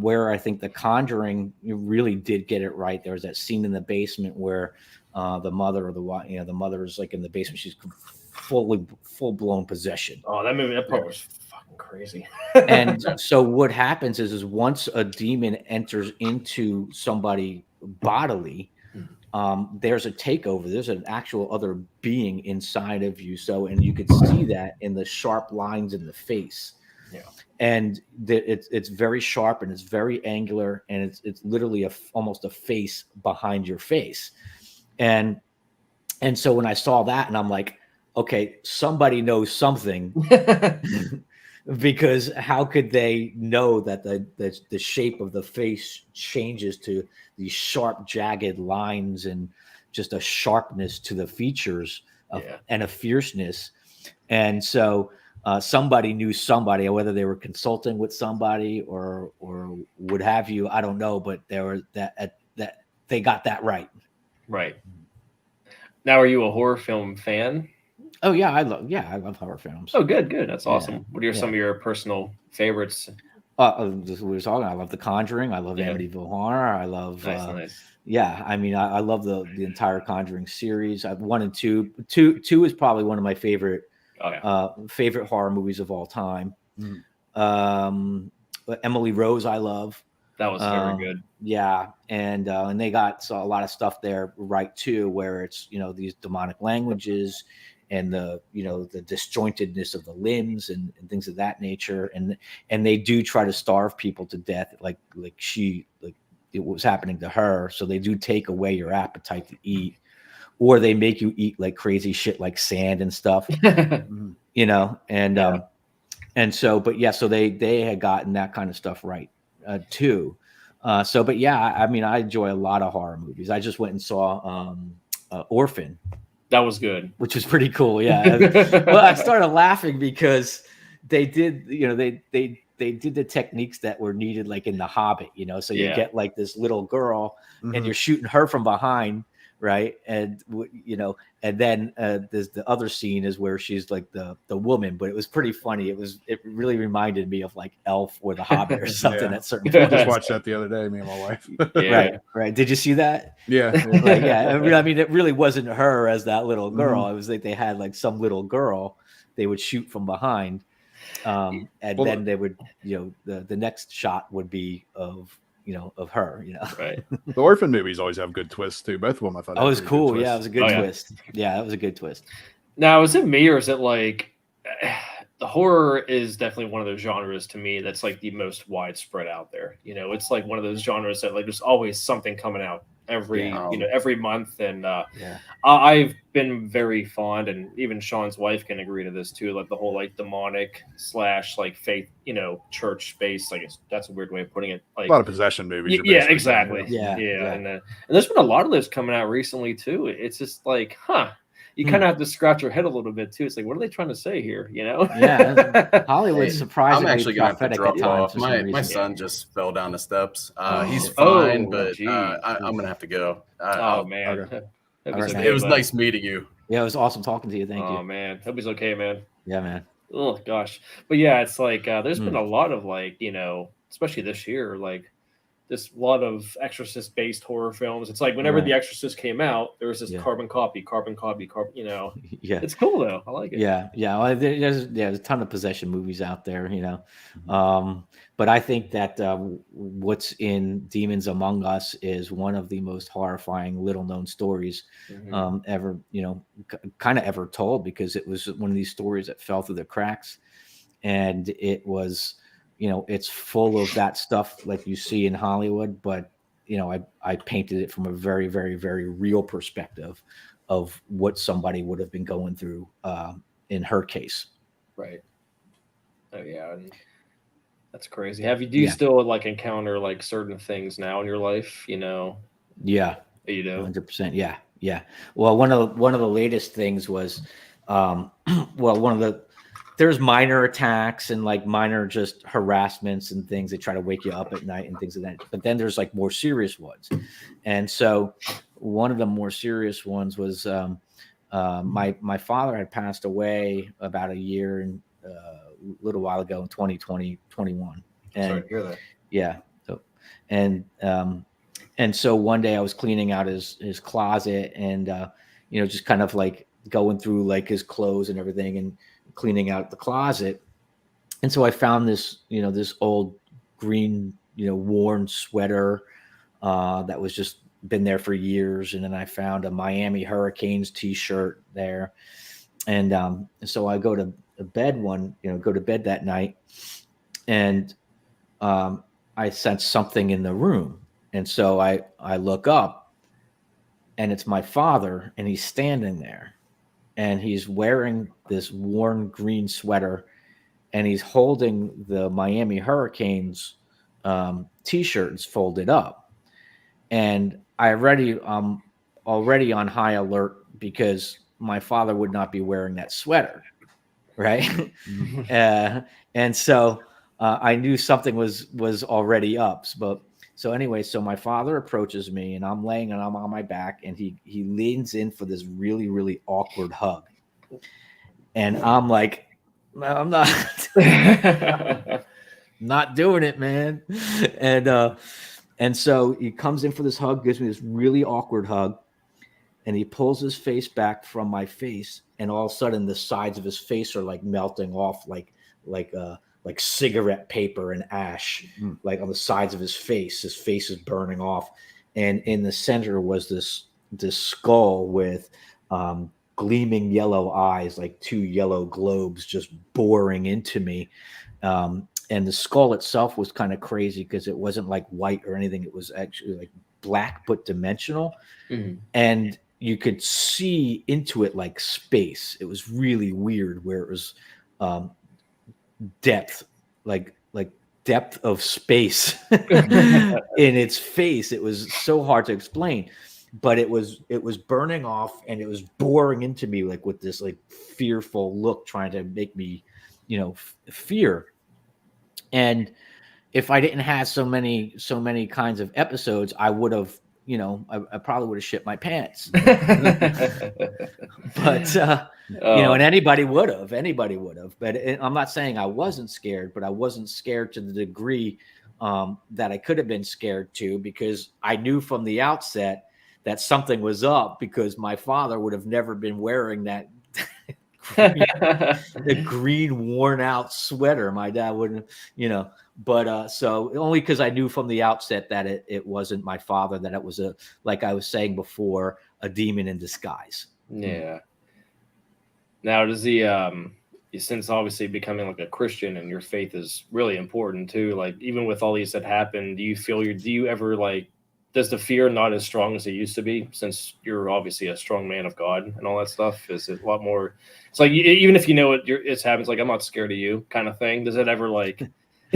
where I think The Conjuring really did get it right. There was that scene in the basement where the mother is like in the basement. She's full blown possession. Oh, that part was fucking crazy. And so what happens is once a demon enters into somebody bodily, there's a takeover. There's an actual other being inside of you. So, and you could see that in the sharp lines in the face. Yeah. And it's very sharp and it's very angular, and it's literally almost a face behind your face. And so when I saw that, and I'm like, okay, somebody knows something, because how could they know that the shape of the face changes to these sharp, jagged lines and just a sharpness to the features and a fierceness. And so somebody knew somebody, whether they were consulting with somebody or would have you, I don't know, but there were that they got that right. Right. Now, are you a horror film fan? Oh yeah, I love horror films. Oh, good. That's awesome. Yeah. What are some of your personal favorites? This is what we're talking. I love The Conjuring. I love Amityville Horror. I love. Nice. Yeah, I mean, I love the entire Conjuring series. I've 1 and 2. Two is probably one of my favorite favorite horror movies of all time. Emily Rose, I love. That was very good. Yeah, and they got a lot of stuff there right too, where it's these demonic languages and the disjointedness of the limbs and things of that nature, and they do try to starve people to death, like it was happening to her. So they do take away your appetite to eat, or they make you eat like crazy shit like sand and stuff, and so so they had gotten that kind of stuff right too. I mean, I enjoy a lot of horror movies. I just went and saw Orphan. That was good, which was pretty cool. Yeah. Well, I started laughing because they did, they did the techniques that were needed, like in The Hobbit, so you get like this little girl and you're shooting her from behind right? And and then there's the other scene is where she's like the woman, but it was pretty funny. It really reminded me of like Elf or The Hobbit or something at certain I points. just watched that the other day, me and my wife. Right. Did you see that? Yeah. Like, I mean, it really wasn't her as that little girl. It was like they had like some little girl they would shoot from behind, and then they would, the next shot would be of her, Right. The orphan movies always have good twists too. Both of them I thought. Oh, it was cool. Yeah, it was a good twist. Yeah, that was a good twist. Now, is it me or is it like the horror is definitely one of those genres to me that's like the most widespread out there. It's like one of those genres that like there's always something coming out every month, and I've been very fond, and even Sean's wife can agree to this too, like the whole like demonic / like faith, church space. I guess that's a weird way of putting it. Like a lot of possession movies. Yeah, exactly. Yeah. And there's been a lot of those coming out recently too. It's just like, you kind of have to scratch your head a little bit too. It's like, what are they trying to say here? Yeah, Hollywood's surprisingly I'm actually gonna have to drop off. My son just fell down the steps. He's fine, but I'm gonna have to go. Man, okay. It was nice meeting you. Yeah, it was awesome talking to you. Thank you. Oh man, hope he's okay, man. Yeah, man. Oh gosh, but yeah, it's like there's been a lot of like especially this year, like this lot of Exorcist based horror films. It's like whenever The Exorcist came out, there was this carbon copy. Yeah, it's cool though. I like it. Yeah. Well, there's a ton of possession movies out there, but I think that what's in Demons Among Us is one of the most horrifying little known stories ever, kind of ever told, because it was one of these stories that fell through the cracks, and it was. It's full of that stuff like you see in Hollywood, but I painted it from a very, very, very real perspective of what somebody would have been going through in her case. Right. Oh yeah, and that's crazy. Do you still like encounter like certain things now in your life? Yeah. You do. 100%. Yeah. Well, one of the latest things was, there's minor attacks and like minor just harassments and things that try to wake you up at night and things like that. But then there's like more serious ones. And so one of the more serious ones was my father had passed away about a year and a little while ago in 2020, 21. And sorry to hear that. Yeah. So, and so one day I was cleaning out his closet and, just kind of like going through like his clothes and everything and cleaning out the closet. And so I found this, this old green, worn sweater that was just been there for years. And then I found a Miami Hurricanes t-shirt there. And so I go to bed that night, and I sense something in the room. And so I look up, and it's my father, and he's standing there. And he's wearing this worn green sweater, and he's holding the Miami Hurricanes t-shirts folded up. And already on high alert because my father would not be wearing that sweater, right? And so I knew something was already up. So anyway, so my father approaches me, and I'm laying and I'm on my back, and he leans in for this really, really awkward hug. And I'm like, no, I'm not not doing it, man. And so he comes in for this hug, gives me this really awkward hug, and he pulls his face back from my face, and all of a sudden the sides of his face are like melting off like cigarette paper and ash, like on the sides of his face. His face is burning off. And in the center was this skull with gleaming yellow eyes, like two yellow globes just boring into me. And the skull itself was kind of crazy because it wasn't like white or anything. It was actually like black, but dimensional. And you could see into it like space. It was really weird where it was, depth, like depth of space in its face. It was so hard to explain, but it was burning off, and it was boring into me like with this like fearful look, trying to make me fear. And if I didn't have so many kinds of episodes, I would have you know, I probably would have shit my pants. But you know, and anybody would have. But I'm not saying I wasn't scared, but I wasn't scared to the degree that I could have been scared to, because I knew from the outset that something was up, because my father would have never been wearing that the green worn out sweater. My dad wouldn't, you know, but so only because I knew from the outset that it wasn't my father, that it was like I was saying before, a demon in disguise. Yeah. Now, does since obviously becoming like a Christian and your faith is really important too, like even with all these that happen, do you ever like, does the fear not as strong as it used to be, since you're obviously a strong man of God and all that stuff? Is it a lot more, it's like, even if you know it happens, like, I'm not scared of you kind of thing? Does it ever like,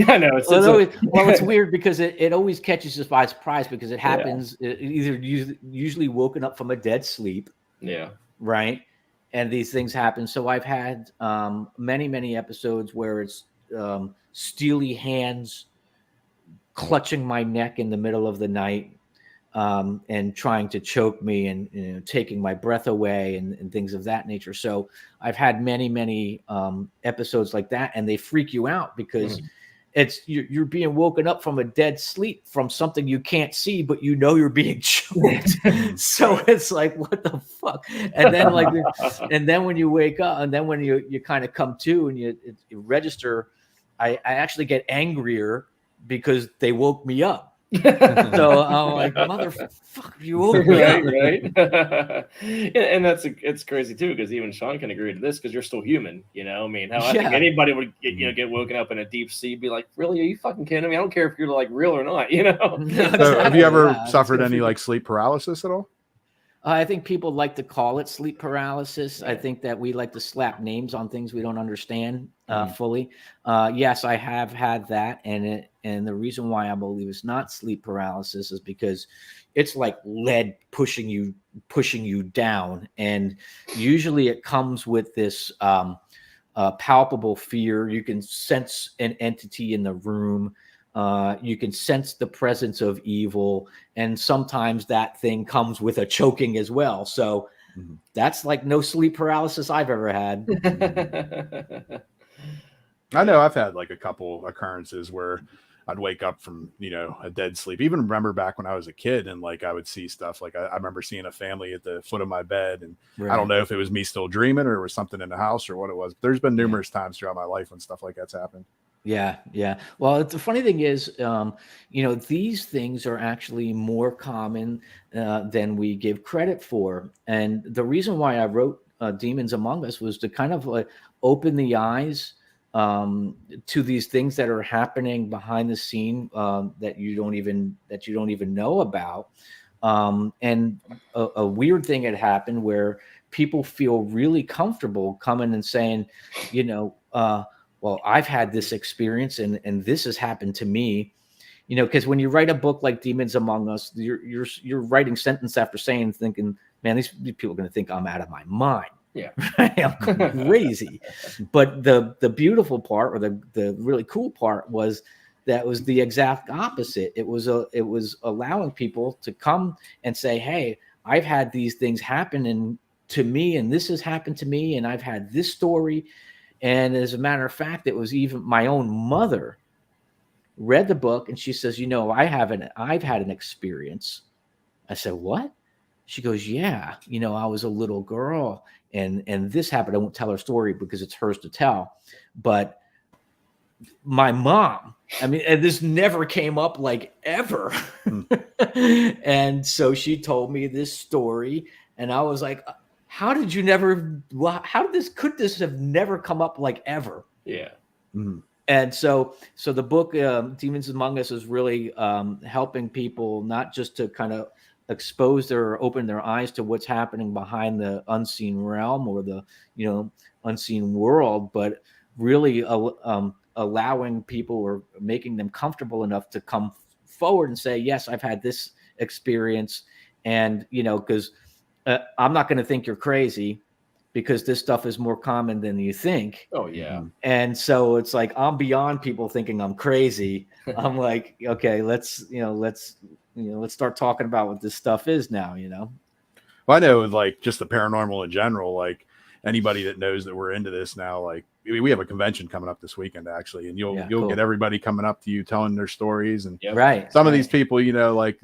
I know it's weird because it always catches us by surprise, because it happens usually woken up from a dead sleep. Yeah. Right. And these things happen. So I've had many episodes where it's steely hands clutching my neck in the middle of the night, and trying to choke me, and, you know, taking my breath away, and things of that nature. So I've had many episodes like that, and they freak you out because you're being woken up from a dead sleep from something you can't see, but you know you're being choked. So it's like, what the fuck? And then and then when you wake up, and then when you kind of come to and you register, I actually get angrier because they woke me up. So I'm like, motherfucker, you woke me up. Right. And it's crazy too, because even Sean can agree to this, because you're still human, you know. I mean, I think anybody would get woken up in a deep sleep, be like, really, are you fucking kidding me? I don't care if you're like real or not, you know. So have you ever suffered any like sleep paralysis at all? I think people like to call it sleep paralysis. I think that we like to slap names on things we don't understand fully. Yes, I have had that, and the reason why I believe it's not sleep paralysis is because it's like lead pushing you down, and usually it comes with this palpable fear. You can sense an entity in the room. You can sense the presence of evil, and sometimes that thing comes with a choking as well. So that's like no sleep paralysis I've ever had. I know I've had like a couple occurrences where I'd wake up from, you know, a dead sleep. Even remember back when I was a kid, and like I would see stuff. Like I remember seeing a family at the foot of my bed, and I don't know if it was me still dreaming or it was something in the house or what it was. There's been numerous times throughout my life when stuff like that's happened. Yeah. Well, the funny thing is, you know, these things are actually more common than we give credit for. And the reason why I wrote Demons Among Us was to kind of like open the eyes to these things that are happening behind the scene that you don't even know about. And a weird thing had happened where people feel really comfortable coming and saying, you know, well, I've had this experience and this has happened to me, you know, because when you write a book like Demons Among Us, you're writing sentence after saying, thinking, man, these people are going to think I'm out of my mind. Yeah, I'm crazy. But the beautiful part, or the really cool part, was that was the exact opposite. It was allowing people to come and say, hey, I've had these things happen to me, and this has happened to me, and I've had this story. And as a matter of fact, it was even my own mother read the book, and she says, you know, I've had an experience. I said, what? She goes, yeah, you know, I was a little girl and this happened. I won't tell her story because it's hers to tell. But my mom, I mean, and this never came up like ever. And so she told me this story, and I was like, could this have never come up like ever? Yeah. Mm-hmm. And so the book Demons Among Us is really helping people not just to kind of open their eyes to what's happening behind the unseen realm or the, you know, unseen world, but really allowing people or making them comfortable enough to come forward and say, yes, I've had this experience. And, you know, because I'm not going to think you're crazy, because this stuff is more common than you think. Oh, yeah. And so it's like, I'm beyond people thinking I'm crazy. I'm like, okay, let's let's start talking about what this stuff is now. Well, I know with like just the paranormal in general, like anybody that knows that we're into this now, like we have a convention coming up this weekend actually, and you'll cool. get everybody coming up to you telling their stories, and some of these people, like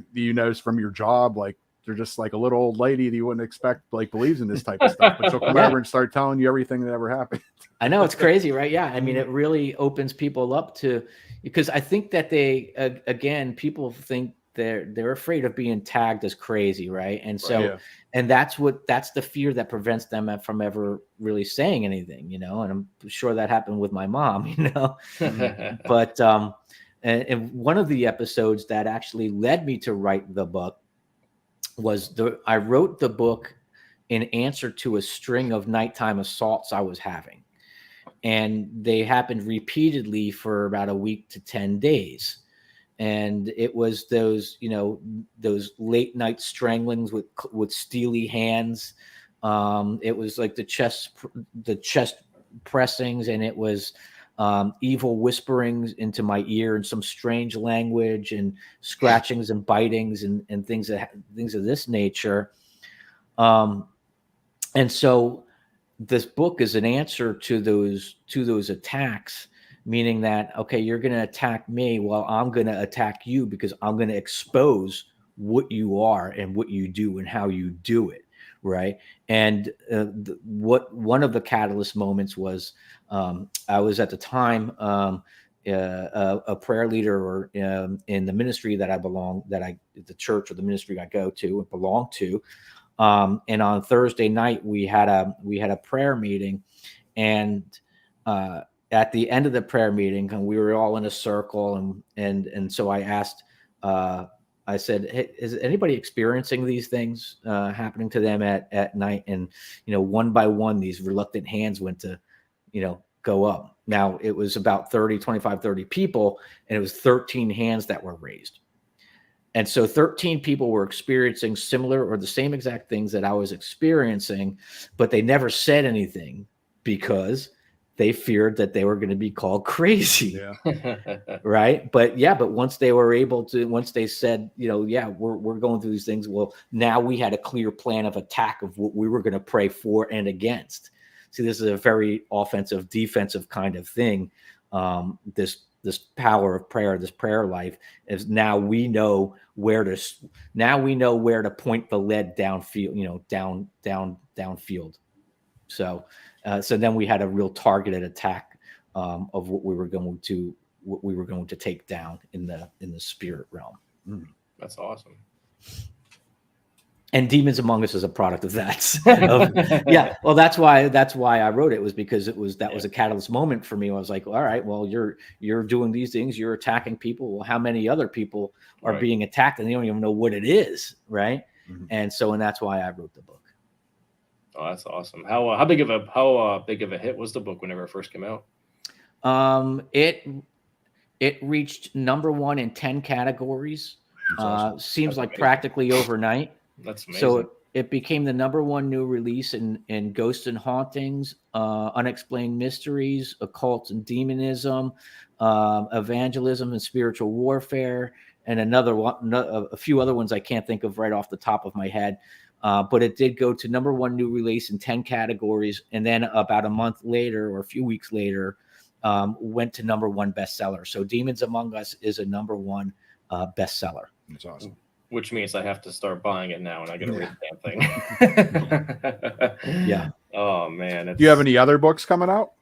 from your job, like they're just like a little old lady that you wouldn't expect like believes in this type of stuff, but she'll come over and start telling you everything that ever happened. I know, it's crazy, right? Yeah, I mean, it really opens people up to, because I think that they again, people think they're afraid of being tagged as crazy, right? And so and that's the fear that prevents them from ever really saying anything, and I'm sure that happened with my mom, but and one of the episodes that actually led me to write the book was I wrote the book in answer to a string of nighttime assaults I was having. And they happened repeatedly for about a week to 10 days. And it was those late night stranglings with steely hands. It was like the chest pressings, and it was evil whisperings into my ear and some strange language and scratchings and bitings and things of this nature. And so this book is an answer to those attacks, meaning that, okay, you're going to attack me. Well, I'm going to attack you because I'm going to expose what you are and what you do and how you do it. Right. And one of the catalyst moments was, I was at the time, a prayer leader in the ministry that the church or the ministry I go to and belong to. And on Thursday night, we had a prayer meeting, and at the end of the prayer meeting, we were all in a circle, and so I asked, I said, hey, is anybody experiencing these things happening to them at night? And one by one, these reluctant hands went to go up. Now it was about 30 people, and it was 13 hands that were raised. And so 13 people were experiencing similar or the same exact things that I was experiencing, but they never said anything because they feared that they were going to be called crazy. Yeah. Right. But once they said, we're going through these things. Well, now we had a clear plan of attack of what we were going to pray for and against. See, this is a very offensive, defensive kind of thing. This power of prayer, this prayer life is now we know where to point the lead downfield, downfield. So then we had a real targeted attack of what we were going to take down in the spirit realm. That's awesome. And Demons Among Us is a product of that. Well, that's why I wrote it, was because was a catalyst moment for me. I was like, all right, well, you're doing these things, you're attacking people. Well, how many other people are being attacked and they don't even know what it is, right? Mm-hmm. And that's why I wrote the book. Oh, that's awesome. How big of a hit was the book whenever it first came out? It reached number 1 in 10 categories. Awesome. Seems like practically overnight. That's amazing. So it became the number 1 new release in Ghosts and Hauntings, Unexplained Mysteries, Occult and Demonism, Evangelism and Spiritual Warfare, and a few other ones I can't think of right off the top of my head. But it did go to number 1 new release in 10 categories. And then about a month later or a few weeks later, went to number 1 bestseller. So Demons Among Us is a number 1 bestseller. That's awesome. Which means I have to start buying it now, and I got to read the damn thing. Yeah. Oh man. Do you have any other books coming out?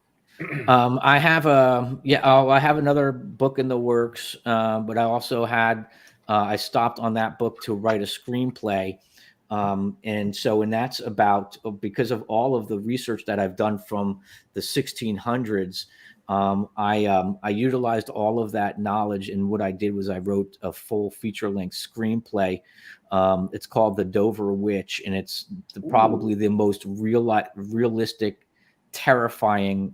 I have I have another book in the works, but I also I stopped on that book to write a screenplay. And that's about, because of all of the research that I've done from the 1600s. I utilized all of that knowledge, and what I did was I wrote a full feature-length screenplay. It's called The Dover Witch, and it's probably the most realistic, terrifying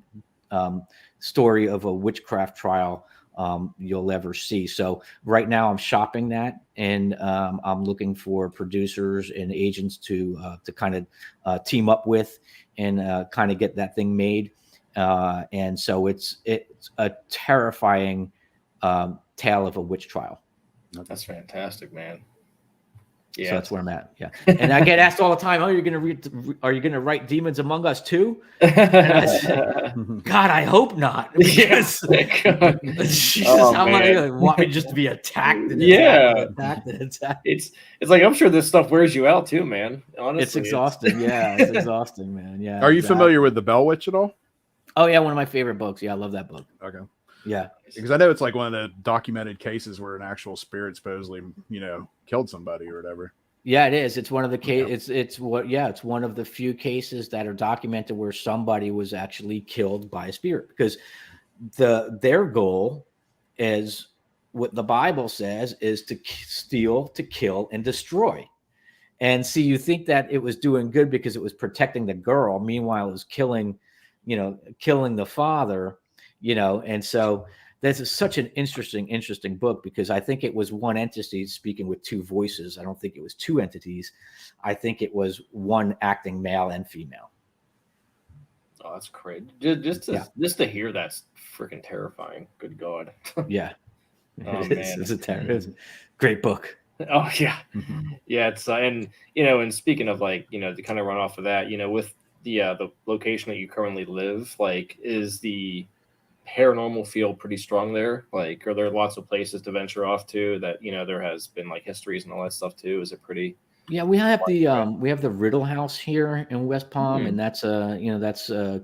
story of a witchcraft trial you'll ever see. So right now I'm shopping that, and I'm looking for producers and agents to kind of team up with and kind of get that thing made. And so it's a terrifying tale of a witch trial. That's fantastic, man. Yeah, so that's where I'm at. Yeah, and I get asked all the time, "Oh, are you gonna write Demons Among Us too?" And I said, God, I hope not. Because, Jesus, how am I gonna want me just to be attacked? And attacked. It's like I'm sure this stuff wears you out too, man. Honestly, it's exhausting. It's exhausting, man. Yeah. Are you familiar with The Bell Witch at all? Oh yeah, one of my favorite books. Yeah, I love that book. Okay. Yeah, because I know it's like one of the documented cases where an actual spirit supposedly, killed somebody or whatever. Yeah, it is. It's one of the case. It's one of the few cases that are documented where somebody was actually killed by a spirit, because their goal is what the Bible says is to steal, to kill, and destroy. And see, you think that it was doing good because it was protecting the girl. Meanwhile, it was killing the father. And so this is such an interesting book, because I think it was one entity speaking with two voices. I don't think it was two entities. I think it was one acting male and female. Oh, that's crazy. Just to hear that's freaking terrifying. Good God. Yeah. Oh, it's a great book. Oh yeah. Yeah. It's and speaking of to kind of run off of that, with the location that you currently live, is the paranormal feel pretty strong there? Are there lots of places to venture off to that there has been histories and all that stuff too? Is it pretty? Yeah, we have the Riddle House here in West Palm, and that's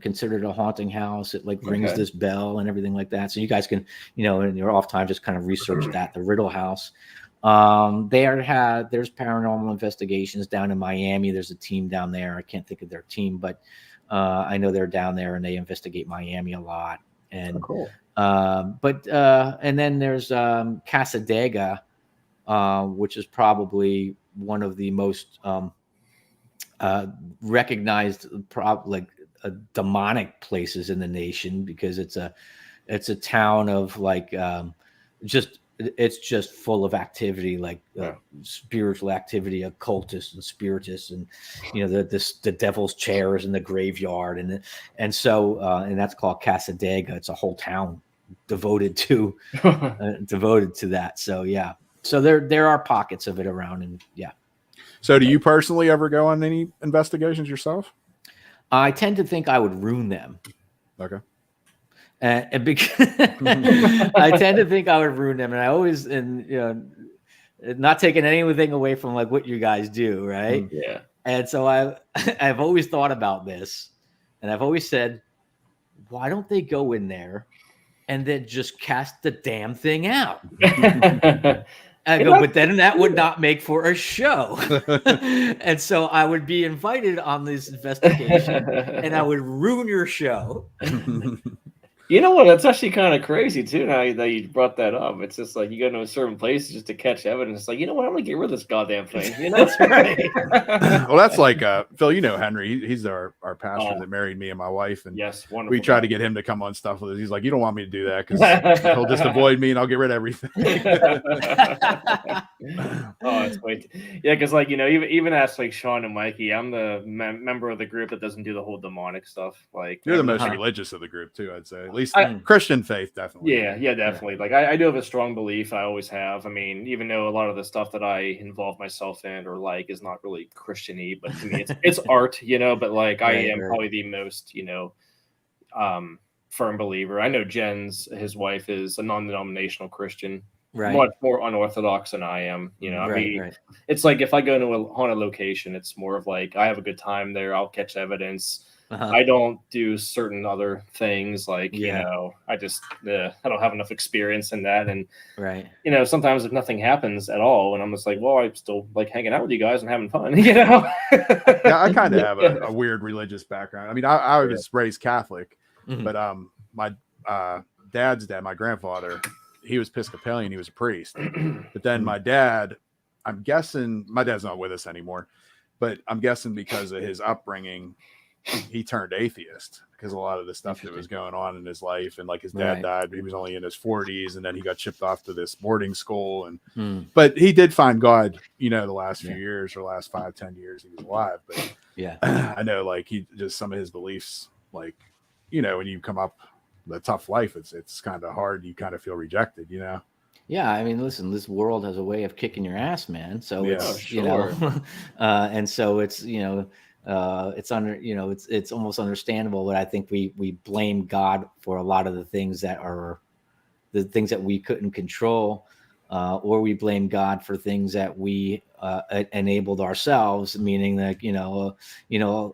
considered a haunting house. It rings this bell and everything like that. So you guys can in your off time just kind of research that, the Riddle House. There's paranormal investigations down in Miami. There's a team down there. I can't think of their team, but I know they're down there and they investigate Miami a lot. And cool. And then there's Casadega, which is probably one of the most recognized demonic places in the nation, because it's a town of it's just full of activity, spiritual activity, occultists and spiritists, and the devil's chairs in the graveyard, and so that's called Casadega. It's a whole town devoted to that. So yeah, so there are pockets of it around, and yeah. So do you personally ever go on any investigations yourself? I tend to think I would ruin them. Okay. And because I tend to think I would ruin them, and I always, not taking anything away from what you guys do, right? Yeah. And so I've always thought about this, and I've always said, why don't they go in there and then just cast the damn thing out? I go, but then that would not make for a show. And so I would be invited on this investigation, and I would ruin your show. You know what? That's actually kind of crazy too. Now that you brought that up, it's just you go to a certain place just to catch evidence. It's you know what? I'm gonna get rid of this goddamn thing. That's right. Well, that's Phil. Henry. He's our pastor that married me and my wife, and yes, wonderful. We tried to get him to come on stuff with us. He's like, you don't want me to do that because he'll just avoid me and I'll get rid of everything. It's great. Yeah, because even as Sean and Mikey, I'm the member of the group that doesn't do the whole demonic stuff. You're the most religious of the group too, I'd say. At least Christian faith, definitely. Yeah, definitely. I do have a strong belief. I always have. I mean, even though a lot of the stuff that I involve myself in or is not really Christian-y, but to me it's art, but I am probably the most, firm believer. I know his wife is a non-denominational Christian. Right. Much more unorthodox than I am. It's if I go to a haunted location, it's more of I have a good time there. I'll catch evidence. I don't do certain other things I just I don't have enough experience in that, and sometimes if nothing happens at all, and I'm just well, I'm still hanging out with you guys and having fun. Yeah, I kind of have a weird religious background. I mean, I was raised Catholic, but my dad's dad, my grandfather, he was Episcopalian. He was a priest, but then my dad, I'm guessing my dad's not with us anymore, but I'm guessing because of his upbringing, he turned atheist because a lot of the stuff that was going on in his life, and his dad died, but he was only in his 40s, and then he got shipped off to this boarding school, and but he did find God, the last few years or last 5-10 years he was alive. But I know he just some of his beliefs, when you come up the tough life, it's kind of hard, you kind of feel rejected. Yeah, I mean, listen, this world has a way of kicking your ass, man. So Yeah. it's, Sure. you know, and so it's, you know, it's under, you know, it's almost understandable, but I think we blame God for a lot of the things that are the things that we couldn't control, or we blame God for things that we enabled ourselves. Meaning that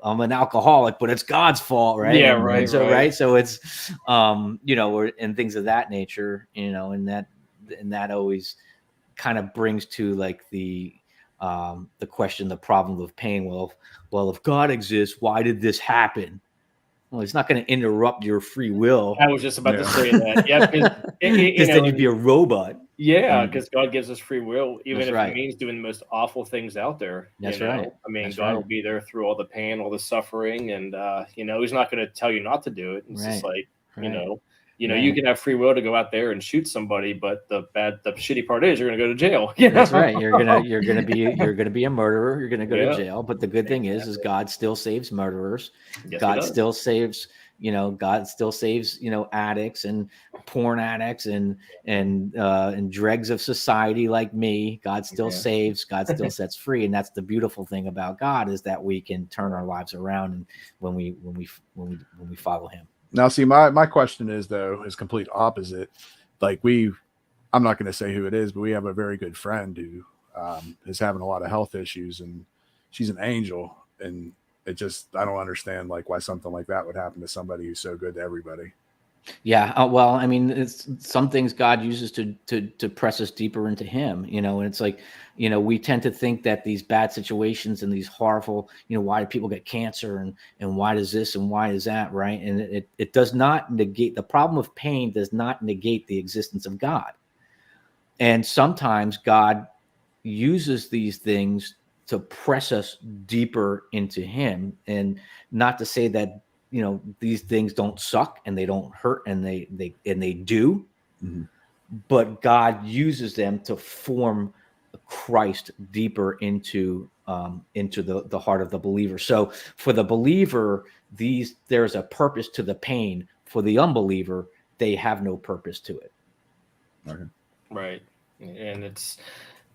I'm an alcoholic, but it's God's fault, right? Yeah, And right, so right. So it's or and things of that nature, and that always kind of brings to like the question, the problem of pain. Well, if God exists, why did this happen? Well, he's not going to interrupt your free will. I was just about to say that. Yeah, because Because then you'd be a robot. Yeah, because God gives us free will, even That's if right. it means doing the most awful things out there. That's right. I mean, That's God right. will be there through all the pain, all the suffering, and He's not going to tell you not to do it. It's just like you can have free will to go out there and shoot somebody, but the shitty part is you're going to go to jail. That's right. You're gonna be a murderer. You're gonna go to jail. But the good thing is God still saves murderers. Yes, God still saves. God still saves. Addicts and porn addicts and dregs of society like me. God still saves. God still sets free. And that's the beautiful thing about God, is that we can turn our lives around, and when we follow Him. Now, see, my question is complete opposite. Like I'm not going to say who it is, but we have a very good friend who is having a lot of health issues, and she's an angel. And I don't understand like why something like that would happen to somebody who's so good to everybody. Yeah, well, I mean, it's some things God uses to press us deeper into Him, and it's like, we tend to think that these bad situations and these horrible, why do people get cancer and why does this and why is that, right? And it does not negate the problem of pain, does not negate the existence of God. And sometimes God uses these things to press us deeper into Him, and not to say that these things don't suck and they don't hurt, and they do, but God uses them to form Christ deeper into the heart of the believer. So for the believer, there's a purpose to the pain. For the unbeliever, they have no purpose to it. Okay. Right. And it's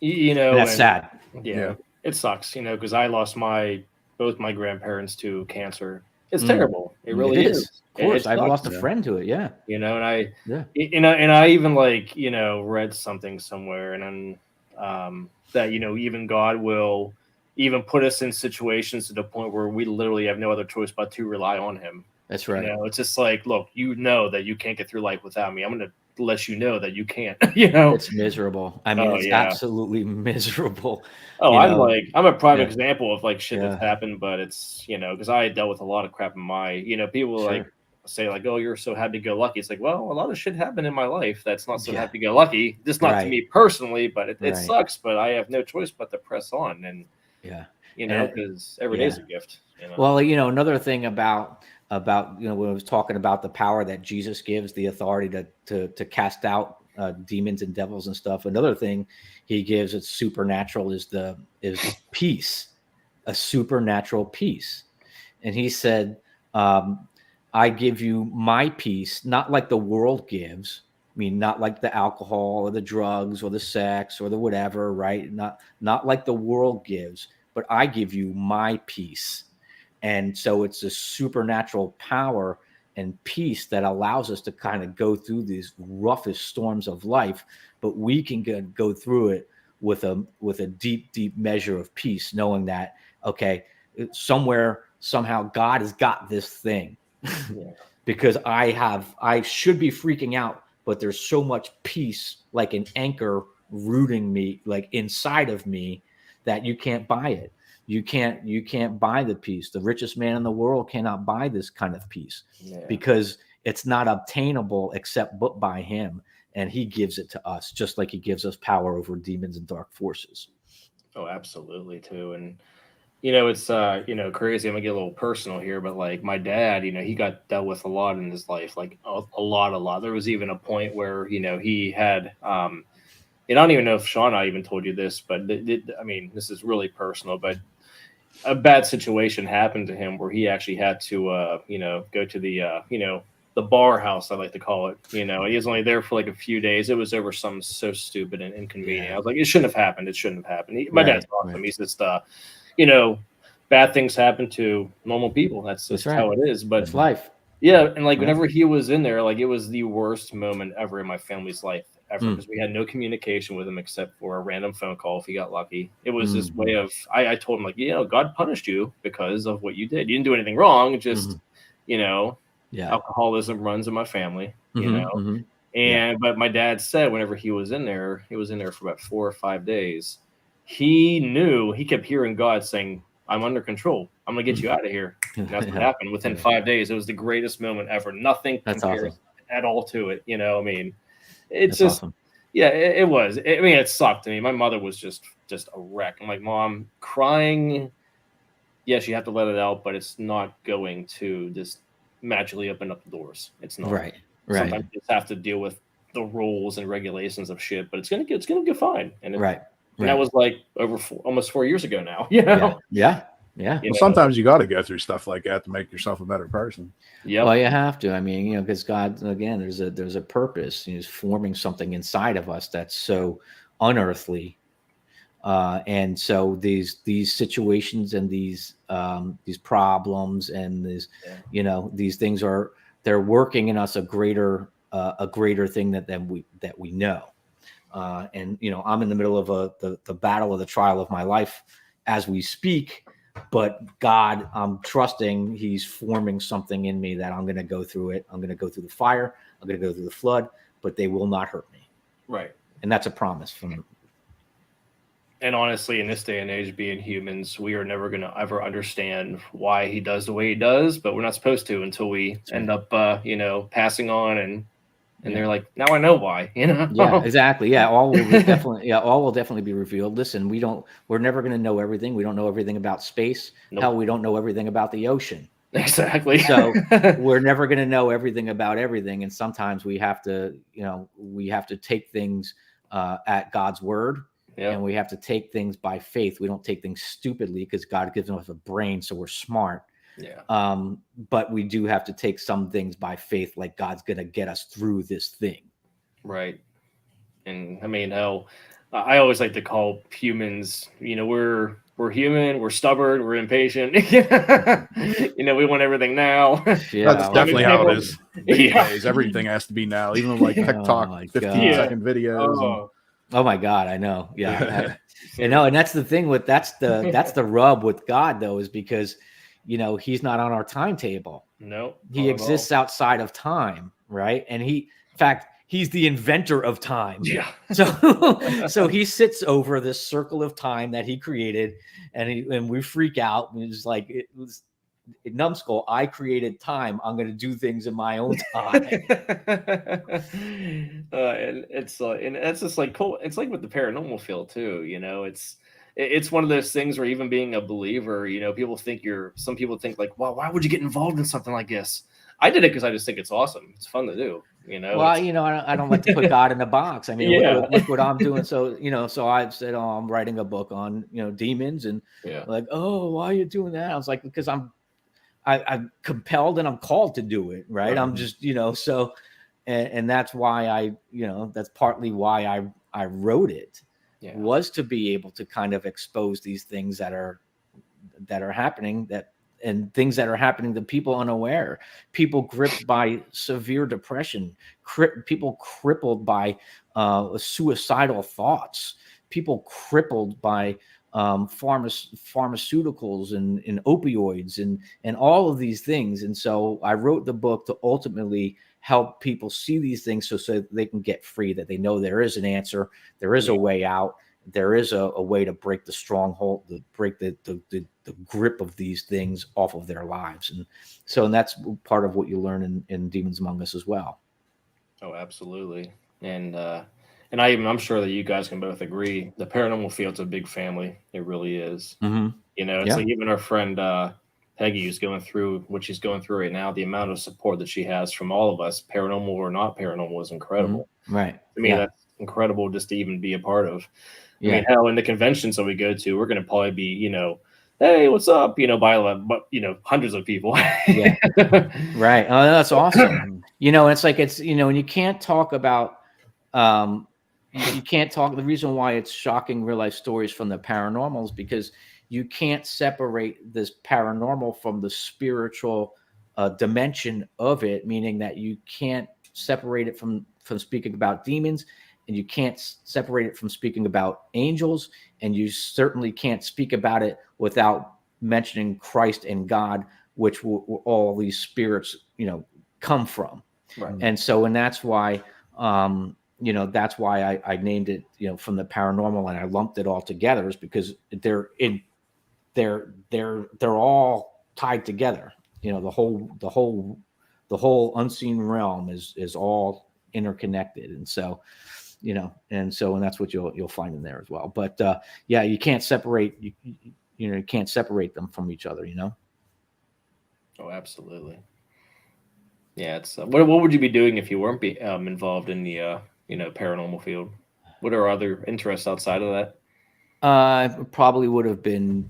and that's sad. Yeah, it sucks, because I lost both my grandparents to cancer. It's terrible. It really is. Of course, I've lost a friend to it. Yeah. And I even read something somewhere, and then that even God will even put us in situations to the point where we literally have no other choice but to rely on Him. That's right. It's just like, look, that you can't get through life without me. I'm going to let you know that you can't. It's miserable. I mean, it's absolutely miserable. I'm a prime example of like shit that's happened, but it's because I dealt with a lot of crap in my people like say like, oh, you're so happy-go-lucky. It's like, well, a lot of shit happened in my life that's not so happy-go-lucky. Just not to me personally, but it sucks. But I have no choice but to press on, and because every day is a gift. Well, another thing about when I was talking about the power that Jesus gives, the authority to cast out demons and devils and stuff. Another thing He gives that's supernatural is peace, a supernatural peace. And He said, I give you my peace, not like the world gives. I mean, not like the alcohol or the drugs or the sex or the whatever, right? Not like the world gives, but I give you my peace. And so it's a supernatural power and peace that allows us to kind of go through these roughest storms of life, but we can go through it with a deep, deep measure of peace, knowing that, okay, somehow God has got this thing. Because I should be freaking out, but there's so much peace, like an anchor rooting me, like inside of me, that you can't buy it. You can't buy the peace. The richest man in the world cannot buy this kind of peace because it's not obtainable except but by Him. And He gives it to us, just like He gives us power over demons and dark forces. Oh, absolutely too. And it's crazy. I'm gonna get a little personal here, but like my dad, he got dealt with a lot in his life, like a lot. There was even a point where he had and I don't even know if Sean I even told you this, but this is really personal, but a bad situation happened to him where he actually had to go to the the bar house, I like to call it. You know, he was only there for like a few days. It was over something so stupid and inconvenient. I was like, it shouldn't have happened. It shouldn't have happened. My dad's awesome. He's just, you know, bad things happen to normal people. That's just how it is. But it's life. Yeah, and like whenever he was in there, like it was the worst moment ever in my family's life ever, because we had no communication with him except for a random phone call if he got lucky. It was this way of I told him, like, you know, God punished you because of what you did. You didn't do anything wrong. Just you know, alcoholism runs in my family. You know, and but my dad said whenever he was in there for about 4 or 5 days. He knew, he kept hearing God saying, I'm under control. I'm going to get you out of here. And that's what happened within 5 days. It was the greatest moment ever. Nothing compares at all to it. You know, I mean, it's just, awesome. Yeah, it was. I mean, it sucked to me. My mother was just a wreck. I'm like, Mom, crying, yes, you have to let it out, but it's not going to just magically open up the doors. It's not. Right. Sometimes you just have to deal with the rules and regulations of shit, but it's gonna get fine. And and that was like almost 4 years ago now. You know? Yeah. Well, sometimes you got to go through stuff like that to make yourself a better person. Yeah. Well, you have to. I mean, you know, because God, again, there's a purpose. He's forming something inside of us that's so unearthly, and so these situations and these problems and you know, these things they're working in us a greater thing that we know. And, you know, I'm in the middle of the battle of the trial of my life as we speak, but God, I'm trusting he's forming something in me that I'm going to go through it. I'm going to go through the fire. I'm going to go through the flood, but they will not hurt me. Right. And that's a promise from him. And honestly, in this day and age, being humans, we are never going to ever understand why he does the way he does, but we're not supposed to until we end up, you know, passing on and they're like, now I know why, you know? Yeah, exactly. Yeah. All will definitely be revealed. Listen, we're never going to know everything. We don't know everything about space. Nope. Hell, we don't know everything about the ocean. Exactly. So we're never going to know everything about everything. And sometimes we have to take things at God's word. Yeah. And we have to take things by faith. We don't take things stupidly because God gives us a brain, so we're smart. Yeah. But we do have to take some things by faith, like God's going to get us through this thing. Right. And I mean, I always like to call humans, you know, we're human, we're stubborn, we're impatient. You know, we want everything now. Yeah, that's definitely how it is these days. Everything has to be now, even like TikTok 15-second videos. Oh my God, I know. Yeah. You know, and that's the thing that's the rub with God, though, is because, you know, he's not on our timetable. No, he exists outside of time, right? And in fact, he's the inventor of time. Yeah. So he sits over this circle of time that he created, and we freak out. And it's like, numbskull, I created time. I'm going to do things in my own time. And it's just like cool. It's like with the paranormal field too. You know, it's one of those things where even being a believer, you know, some people think like, well, why would you get involved in something like this? I did it because I just think it's awesome. It's fun to do, you know. Well, you know, I don't like to put God in a box. I mean, look what I'm doing. So, you know, so I said, oh, I'm writing a book on, you know, demons, and like, oh, why are you doing that? I was like, because I'm compelled and I'm called to do it. Right. I'm just, you know, so, and that's why that's partly why I wrote it. Was to be able to kind of expose these things that are happening, and things that are happening to people unaware, people gripped by severe depression, people crippled by suicidal thoughts, people crippled by pharmaceuticals and opioids and all of these things. And so I wrote the book to ultimately help people see these things so they can get free, that they know there is an answer, there is a way out, there is a way to break the stronghold, to break the grip of these things off of their lives. And that's part of what you learn in Demons Among Us as well. Oh, absolutely. And I'm sure that you guys can both agree, the paranormal field's a big family. It really is. Mm-hmm. You know, it's like even our friend Peggy, who's going through what she's going through right now, the amount of support that she has from all of us, paranormal or not paranormal, is incredible. Mm-hmm. Right. I mean, that's incredible just to even be a part of. I mean, hell, in the conventions that we go to, we're going to probably be, you know, hey, what's up? You know, by, you know, hundreds of people. Right. Oh, that's awesome. it's like, and you can't talk about, you can't talk. The reason why it's shocking real life stories from the paranormal is because you can't separate this paranormal from the spiritual dimension of it, meaning that you can't separate it from speaking about demons, and you can't separate it from speaking about angels, and you certainly can't speak about it without mentioning Christ and God, which all these spirits, come from. Right. And so, and that's why, that's why I named it, from the paranormal, and I lumped it all together, is because they're all tied together. The whole unseen realm is all interconnected. And so, and that's what you'll find in there as well. But you can't separate, you can't separate them from each other, Oh, absolutely. Yeah. It's what would you be doing if you weren't involved in the paranormal field? What are other interests outside of that? I probably would have been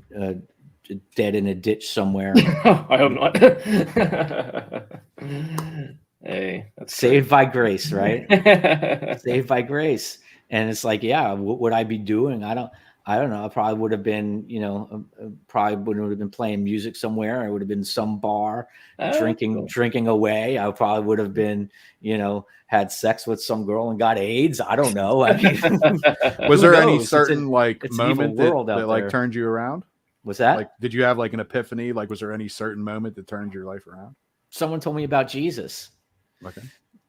dead in a ditch somewhere. I hope not. Hey, that's saved by grace, right? Saved by grace. And it's like, what would I be doing? I don't know. I probably would have been, probably would have been playing music somewhere. I would have been some bar drinking away. I probably would have been, had sex with some girl and got AIDS. I don't know. I mean, was there any certain moment that like turned you around? Was that? Like, did you have like an epiphany? Like, was there any certain moment that turned your life around? Someone told me about Jesus. Okay.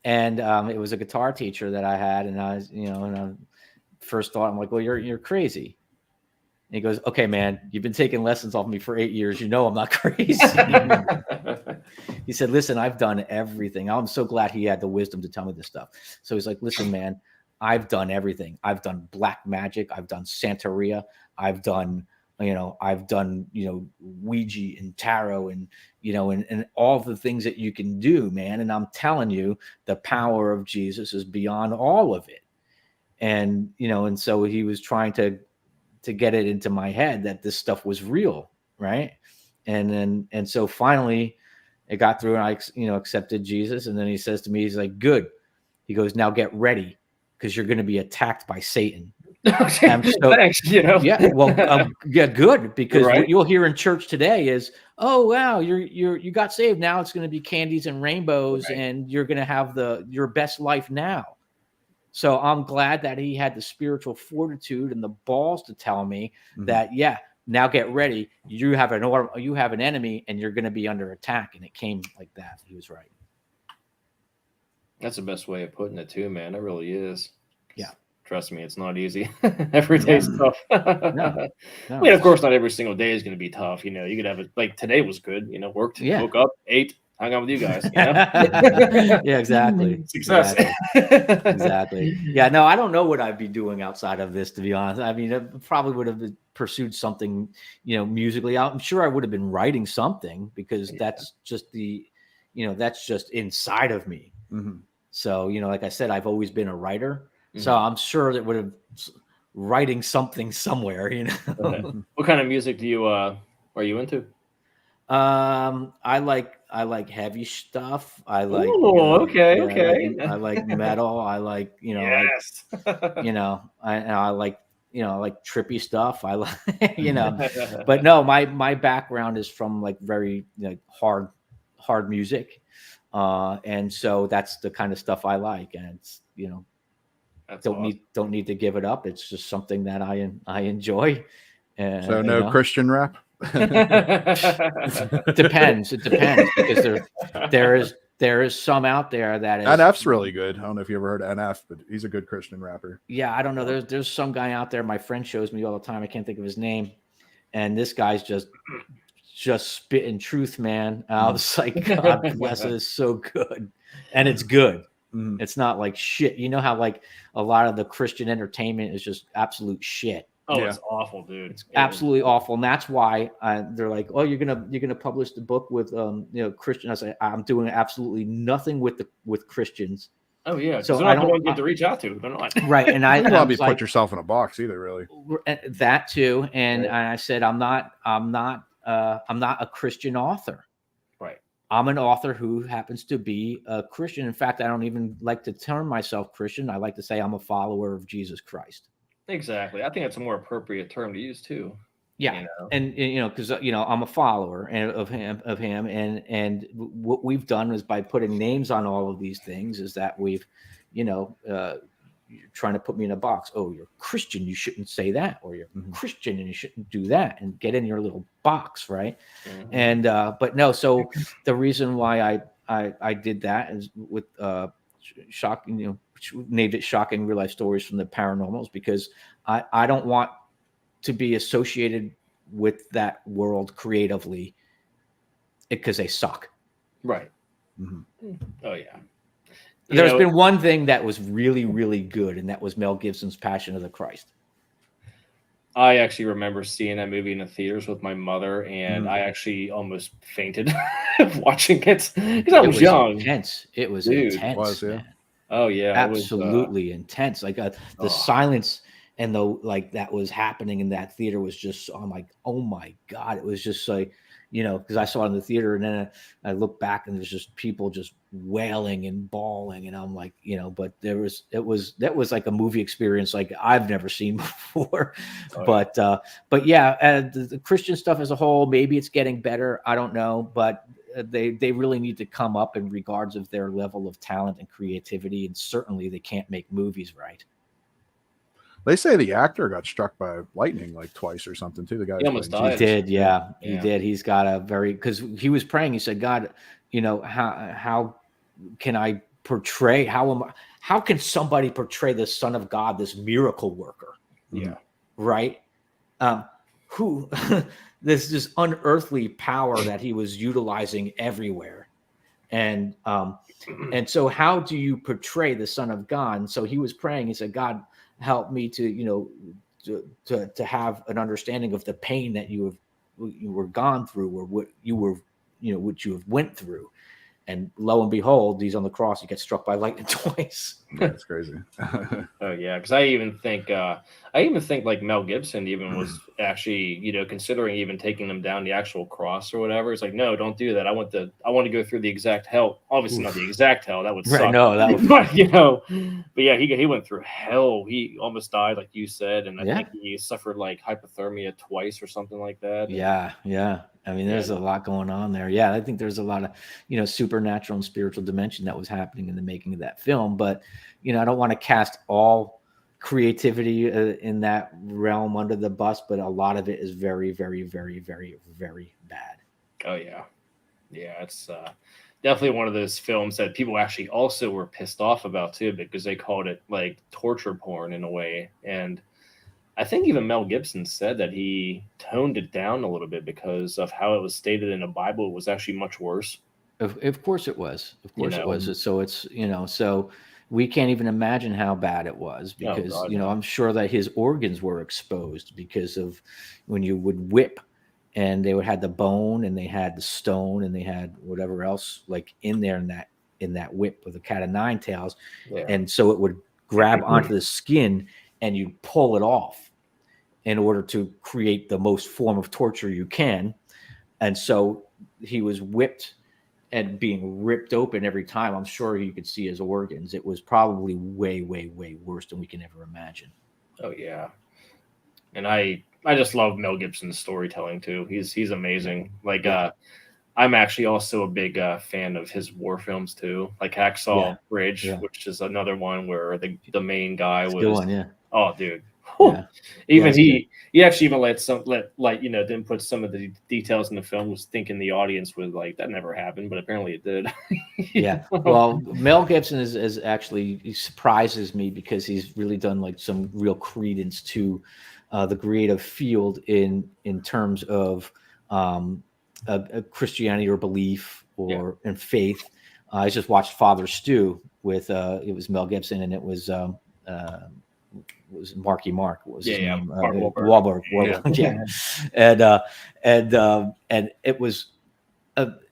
And it was a guitar teacher that I had, and I was, and I first thought, I'm like, well, you're crazy. And he goes, okay, man, you've been taking lessons off me for 8 years. I'm not crazy. He said, listen, I've done everything. I'm so glad he had the wisdom to tell me this stuff. So he's like, listen, man, I've done everything. I've done black magic. I've done Santeria. I've done Ouija and tarot and, and all the things that you can do, man. And I'm telling you, the power of Jesus is beyond all of it. And, and so he was trying to get it into my head that this stuff was real. Right. And so finally it got through, and I, accepted Jesus. And then he says to me, he's like, good. He goes, now get ready, because you're going to be attacked by Satan. Thanks. Yeah. Well, good, because what you'll hear in church today is, oh wow, you got saved. Now it's going to be candies and rainbows, and you're going to have your best life now. So I'm glad that he had the spiritual fortitude and the balls to tell me that, now get ready. You have an enemy, and you're going to be under attack. And it came like that. He was right. That's the best way of putting it too, man. It really is. Yeah. Trust me, it's not easy. Every day's tough. No, I mean, of course, not every single day is going to be tough. You could have it like today was good. Worked, woke up, ate, hung out with you guys. Yeah, exactly. Success. Exactly. Yeah, no, I don't know what I'd be doing outside of this, to be honest. I mean, I probably would have pursued something, musically. I'm sure I would have been writing something, because that's just that's just inside of me. Mm-hmm. So, like I said, I've always been a writer. So I'm sure that would have writing something somewhere, What kind of music do you are you into? I like heavy stuff. I like okay. I like metal. I like yes. I like trippy stuff. I like but no, my background is from like very hard music, and so that's the kind of stuff I like, and it's That's don't need to give it up. It's just something that I enjoy. So no Christian rap? It depends, because there is some out there that is. NF's really good. I don't know if you ever heard of NF, but he's a good Christian rapper. Yeah, I don't know. There's some guy out there my friend shows me all the time. I can't think of his name. And this guy's just spitting truth, man. I was like, God bless it. It's so good. And it's good. It's not like shit. You know how like a lot of the Christian entertainment is just absolute shit. Oh, yeah. It's awful, dude. It's absolutely awful, and that's why they're like, "Oh, you're gonna publish the book with Christian." I say, "I'm doing absolutely nothing with Christians." Oh yeah, so I don't get to reach out to. They're not right, and I probably put yourself in a box either, really. That too, and I said, I'm not a Christian author. Right. I'm an author who happens to be a Christian. In fact, I don't even like to term myself Christian. I like to say I'm a follower of Jesus Christ. Exactly. I think that's a more appropriate term to use too. Yeah, you know? and because I'm a follower of him, and what we've done is by putting names on all of these things is that we've, you're trying to put me in a box. Oh, you're Christian, you shouldn't say that, or you're Christian and you shouldn't do that, and get in your little box, right? And but no, so the reason why I did that is with shocking, named it Shocking Real Life Stories from the Paranormals, because I don't want to be associated with that world creatively because they suck. Right. Oh yeah. There's been one thing that was really, really good, and that was Mel Gibson's Passion of the Christ. I actually remember seeing that movie in the theaters with my mother, and I actually almost fainted watching it because I was young. Intense. It was intense, man. Oh yeah, absolutely intense. Like the silence and the that was happening in that theater was just, I'm like, oh my God. It was just like, because I saw it in the theater, and then I look back and there's just people just wailing and bawling, and I'm like, but that was like a movie experience like I've never seen before. But yeah, the Christian stuff as a whole, maybe it's getting better. I don't know, but they really need to come up in regards of their level of talent and creativity, and certainly they can't make movies right. They say the actor got struck by lightning like twice or something too. The guy almost died. He did, yeah. He did. He's got a because he was praying. He said, God, how can I portray? How can somebody portray the Son of God, this miracle worker? Yeah, right. Who this unearthly power that he was utilizing everywhere, and so how do you portray the Son of God? And so he was praying. He said, God, help me to to have an understanding of the pain that you were gone through, or what you have went through. And lo and behold, he's on the cross. He gets struck by lightning twice. That's crazy. Oh yeah, because I even think like Mel Gibson even was actually considering even taking them down the actual cross or whatever. It's like, no, don't do that. I want to go through the exact hell. Obviously not the exact hell. That would suck. No, that would. But yeah, he went through hell. He almost died, like you said, and I think he suffered like hypothermia twice or something like that. Yeah. I mean, there's a lot going on there. Yeah, I think there's a lot of, supernatural and spiritual dimension that was happening in the making of that film. But, I don't want to cast all creativity in that realm under the bus, but a lot of it is very, very, very, very, very bad. Oh, yeah. Yeah, it's definitely one of those films that people actually also were pissed off about, too, because they called it like torture porn in a way. And I think even Mel Gibson said that he toned it down a little bit because of how it was stated in the Bible. It was actually much worse. Of course it was. Of course it was. So it's, so we can't even imagine how bad it was because, I'm sure that his organs were exposed because of when you would whip, and they would have the bone and they had the stone and they had whatever else like in there in that whip with a cat of nine tails. Yeah. And so it would grab onto the skin and you pull it off in order to create the most form of torture you can. And so he was whipped and being ripped open every time. I'm sure you could see his organs. It was probably way, way, way worse than we can ever imagine. Oh, yeah. And I just love Mel Gibson's storytelling, too. He's amazing. Like, I'm actually also a big fan of his war films, too. Like Hacksaw Ridge, which is another one where the main guy was... Good one, Oh, dude. Yeah. Even he actually even didn't put some of the details in the film, was thinking the audience was like, that never happened, but apparently it did. Yeah. Well, Mel Gibson is actually, he surprises me because he's really done like some real credence to the creative field in terms of a Christianity or belief or in faith. I just watched Father Stew with it was Mel Gibson, and it was Marky Mark. What was his name? Wahlberg. Yeah. And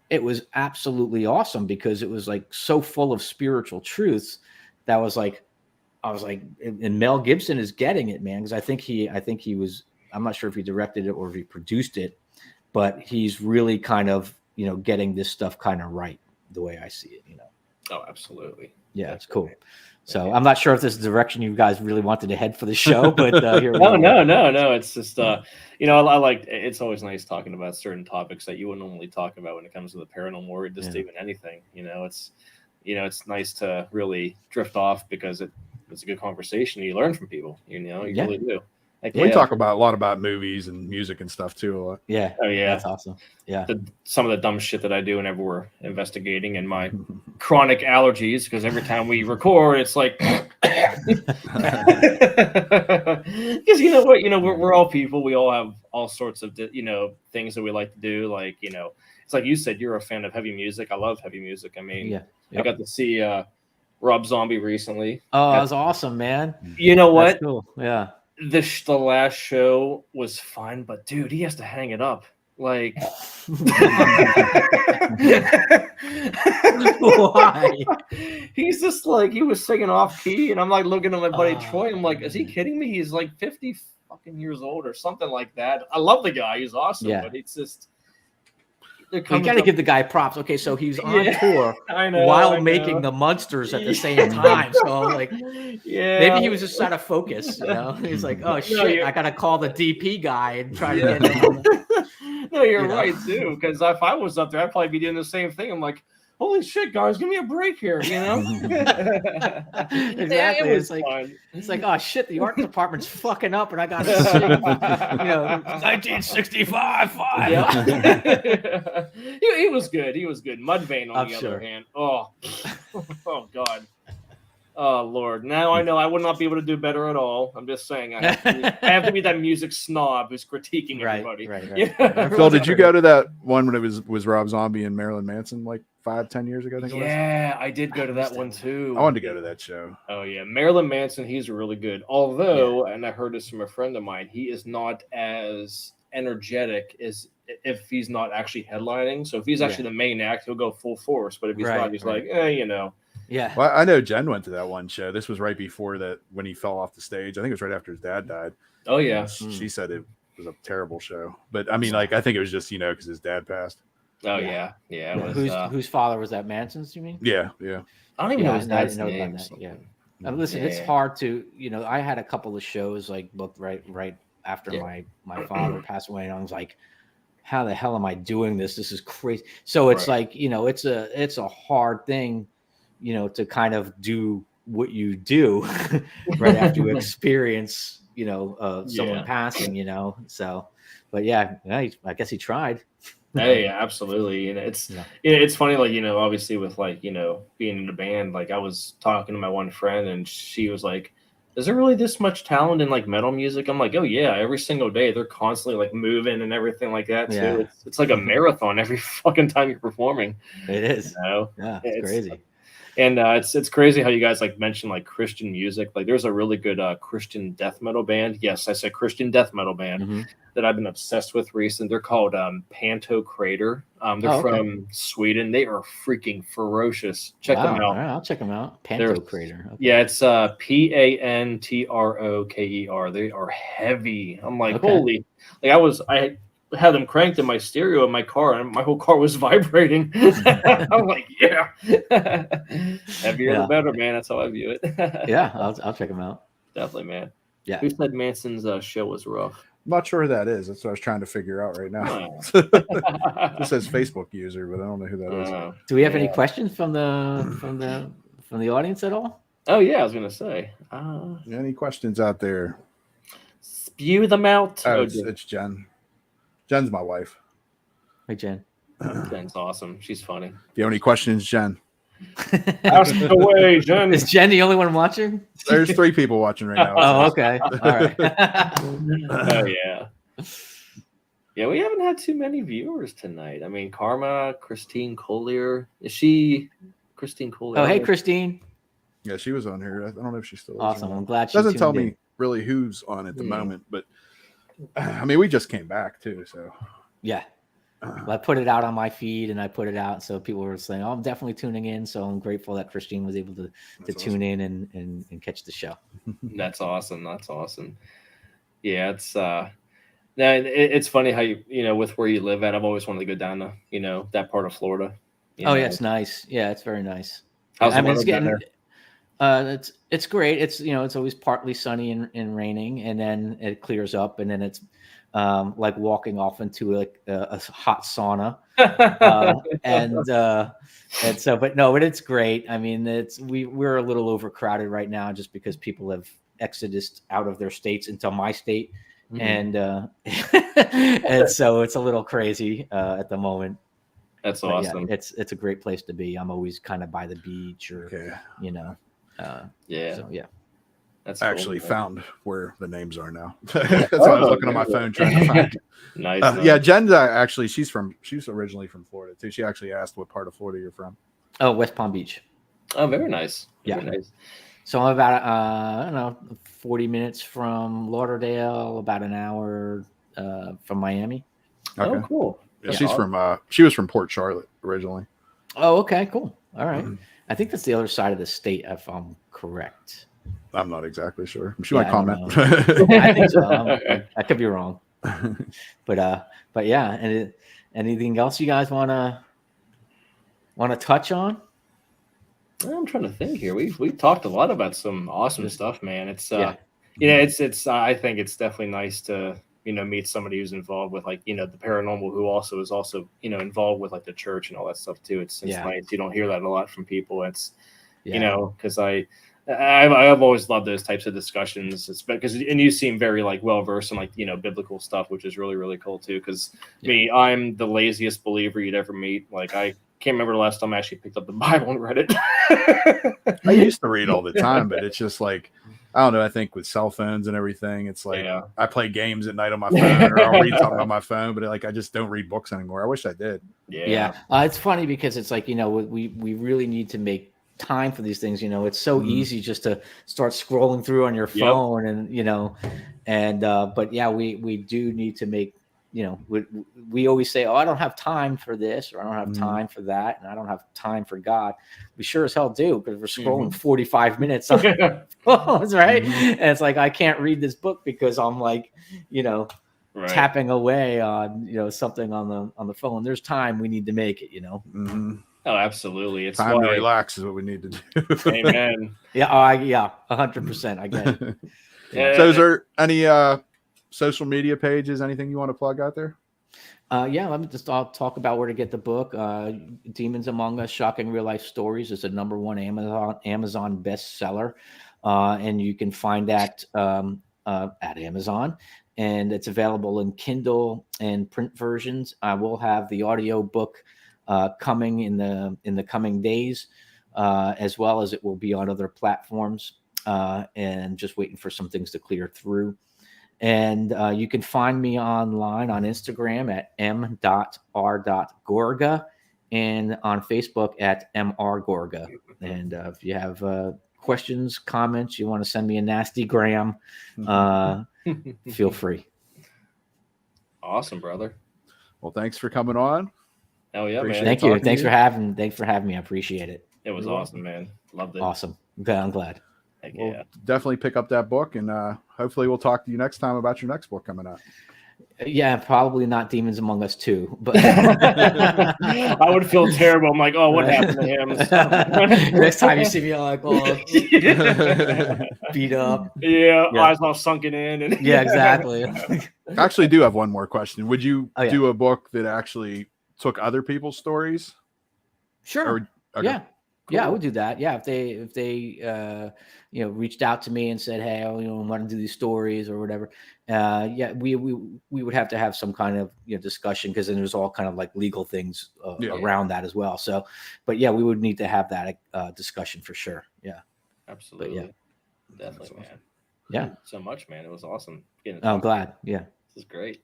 it was absolutely awesome because it was like so full of spiritual truths that I was like, and Mel Gibson is getting it, man. Because I think he was, I'm not sure if he directed it or if he produced it, but he's really kind of getting this stuff kind of right the way I see it. Oh, absolutely. Yeah, it's cool. So I'm not sure if this is the direction you guys really wanted to head for the show, but here we go. No. It's just, I like, it's always nice talking about certain topics that you wouldn't normally talk about when it comes to the paranormal or just even anything. It's nice to really drift off because it's a good conversation. You learn from people, you really do. Like, we talk about a lot about movies and music and stuff too. A lot. Yeah. Oh yeah. That's awesome. Yeah. Some of the dumb shit that I do whenever we're investigating and my chronic allergies, because every time we record, it's like, because you know what, we're all people. We all have all sorts of, things that we like to do. Like, it's like you said, you're a fan of heavy music. I love heavy music. I mean, I got to see Rob Zombie recently. Oh, that was awesome, man. You know what? That's cool. Yeah. The last show was fine, but dude, he has to hang it up. Like, why? He's just like, he was singing off key, and I'm like looking at my buddy Troy. I'm like, is he kidding me? He's like 50 fucking years old or something like that. I love the guy; he's awesome, but it's just. You got to give the guy props. Okay, so he's on tour while making the Munsters at the same time. So like, maybe he was just trying to focus. He's like, oh shit, I got to call the DP guy and try to get him. No, you're right too. Because if I was up there, I'd probably be doing the same thing. I'm like, holy shit, guys, give me a break here. Exactly. It's like, oh shit, the art department's fucking up, and I got to sing, 1965. He was good. He was good. Mudvayne on the other hand. Oh God. Oh Lord. Now I know I would not be able to do better at all. I'm just saying I have to be that music snob who's critiquing everybody. Right. Phil, did you go to that one when it was Rob Zombie and Marilyn Manson like 5-10 years ago? I think it was. Yeah, I did go to that one too. I wanted to go to that show. Oh yeah, Marilyn Manson, he's really good. Although, and I heard this from a friend of mine, he is not as energetic as if he's not actually headlining. So if he's actually the main act, he'll go full force. But if he's not, he's like, Yeah. Well, I know Jen went to that one show. This was right before that when he fell off the stage. I think it was right after his dad died. Oh yeah. She said it was a terrible show. But I mean, like, I think it was just, because his dad passed. Oh yeah. It was, whose father was that? Manson's, you mean? Yeah. I don't even know his dad's name. Yeah. Listen, it's hard to, I had a couple of shows like booked right after my father passed away, and I was like, how the hell am I doing this? This is crazy. So it's like, it's a hard thing, to kind of do what you do right after you experience, someone passing, so, but I guess he tried. Hey, absolutely. And it's funny, like, obviously with like, being in a band, like I was talking to my one friend and she was like, is there really this much talent in like metal music? I'm like, oh yeah, every single day they're constantly like moving and everything like that too. Yeah. It's like a marathon every fucking time you're performing. It is. Yeah, it's crazy. And it's crazy how you guys like mention like Christian music. Like there's a really good Christian death metal band. Yes, I said Christian death metal band that I've been obsessed with recently. They're called Pantocrator. They're from Sweden. They are freaking ferocious. Check them out. All right, I'll check them out. Pantocrator. Okay. Yeah, it's Pantroker. They are heavy. I'm like, holy! Like I had them cranked in my stereo in my car, and my whole car was vibrating. I'm like, heavier the better, man. That's how I view it. Yeah, I'll check them out. Definitely, man. Yeah. Who said Manson's show was rough? I'm not sure who that is. That's what I was trying to figure out right now. It says Facebook user, but I don't know who that is. Do we have any questions from the audience at all? Oh yeah, I was gonna say. Any questions out there? Spew them out. It's Jen. Jen's my wife. Hey, Jen. Jen's awesome. She's funny. If you have any questions, Jen? Ask away, Jen. Is Jen the only one watching? There's 3 people watching right now. Oh, okay. All right. Oh, yeah. Yeah, we haven't had too many viewers tonight. I mean, Karma, Christine Collier. Is she Christine Collier? Oh, hey, Christine. Yeah, she was on here. I don't know if she's still awesome. I'm glad she doesn't tell me really who's on at the moment, but I mean, we just came back too, so yeah. I put it out on my feed and I put it out, so people were saying, "Oh, I'm definitely tuning in." So I'm grateful that Christine was able to tune in and catch the show. That's awesome. That's awesome. Yeah, it's Yeah, it's funny how with where you live at. I've always wanted to go down to that part of Florida. Yeah, it's nice. Yeah, it's very nice. How's I the mean, it's weather down getting there? it's great. It's always partly sunny and raining, and then it clears up, and then it's like walking off into a hot sauna. And so, but it's great. I mean, we're a little overcrowded right now just because people have exodus out of their states into my state. And and so it's a little crazy at the moment. That's But awesome. yeah, it's a great place to be. I'm always kind of by the beach or yeah. So yeah. That's I cool, actually man. found where the names are now. That's why I was looking on my phone trying to find. Nice. Yeah, Jen's actually she's originally from Florida too. She actually asked what part of Florida you're from. Oh, West Palm Beach. Oh, very nice. Very Yeah. nice. So I'm about I don't know, 40 minutes from Lauderdale, about an hour from Miami. Okay. Oh, cool. Yeah, she was from Port Charlotte originally. Oh, okay, cool. All right. I think that's the other side of the state, if I'm correct. I'm not exactly sure. She Yeah, might I don't comment. know. I think so. I could be wrong. But yeah, and anything else you guys want to touch on? I'm trying to think here. We've talked a lot about some awesome stuff, man. It's Yeah. it's I think it's definitely nice to meet somebody who's involved with the paranormal, who also is involved with like the church and all that stuff too. It's nice. You don't hear that a lot from people. It's because I've always loved those types of discussions. It's because you seem very well versed in biblical stuff, which is really, really cool too. Because I'm the laziest believer you'd ever meet. I can't remember the last time I actually picked up the Bible and read it. I used to read all the time, but it's just I don't know. I think with cell phones and everything, it's I play games at night on my phone, or I'll read something on my phone, but I just don't read books anymore. I wish I did. Yeah. It's funny because it's we really need to make time for these things. It's so easy just to start scrolling through on your phone, and but yeah, we do need to make. We always say, "Oh, I don't have time for this," or "I don't have time for that," and "I don't have time for God." We sure as hell do, because we're scrolling 45 minutes on phones, right? And it's I can't read this book because I'm tapping away on something on the phone. There's time we need to make it. Oh, absolutely. It's time to relax is what we need to do. Amen. Yeah, 100%. I get it. So, is there any social media pages, anything you want to plug out there? Let me I'll talk about where to get the book. Demons Among Us: Shocking Real Life Stories is a #1 Amazon bestseller, and you can find that at Amazon, and it's available in Kindle and print versions. I will have the audio book coming in the coming days, as well as it will be on other platforms, and just waiting for some things to clear through. And you can find me online on Instagram at m.r.gorga and on Facebook at mrgorga. And if you have questions, comments, you want to send me a nasty gram, feel free. Awesome, brother. Well, thanks for coming on. Oh yeah, Appreciate man. Thank you. Thanks for having me. I appreciate it. It was awesome, man. Loved it. Awesome. I'm glad. We'll definitely pick up that book, and hopefully we'll talk to you next time about your next book coming out. Yeah, probably not Demons Among Us 2, but I would feel terrible. I'm like, oh, what happened to him? Next time you see me, I'm like, beat up. Yeah, eyes all sunken in. And yeah, exactly. I actually do have one more question. Would you do a book that actually took other people's stories? Sure. Okay. Yeah. Cool. Yeah, I would do that. Yeah, if they reached out to me and said, "Hey, I want to do these stories or whatever," we would have to have some kind of discussion, because then there's all kind of legal things around that as well. So, but yeah, we would need to have that discussion for sure. Yeah, absolutely. But definitely, man. Awesome. Yeah, so much, man. It was awesome. I'm glad. Yeah, this is great.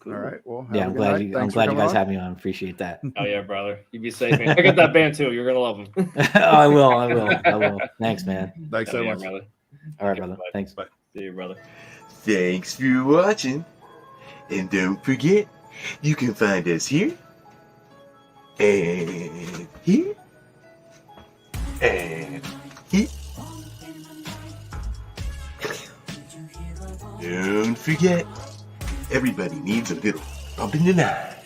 Cool. All right. Well, yeah, I'm glad you guys have me on. Appreciate that. Oh yeah, brother. You be safe, man. I got that band too. You're gonna love them. I will. Thanks, man. Thanks so much, brother. All right, brother. Thanks. Bye. See you, brother. Thanks for watching, and don't forget, you can find us here, and here, and here. Don't forget, Everybody needs a little bump in the night.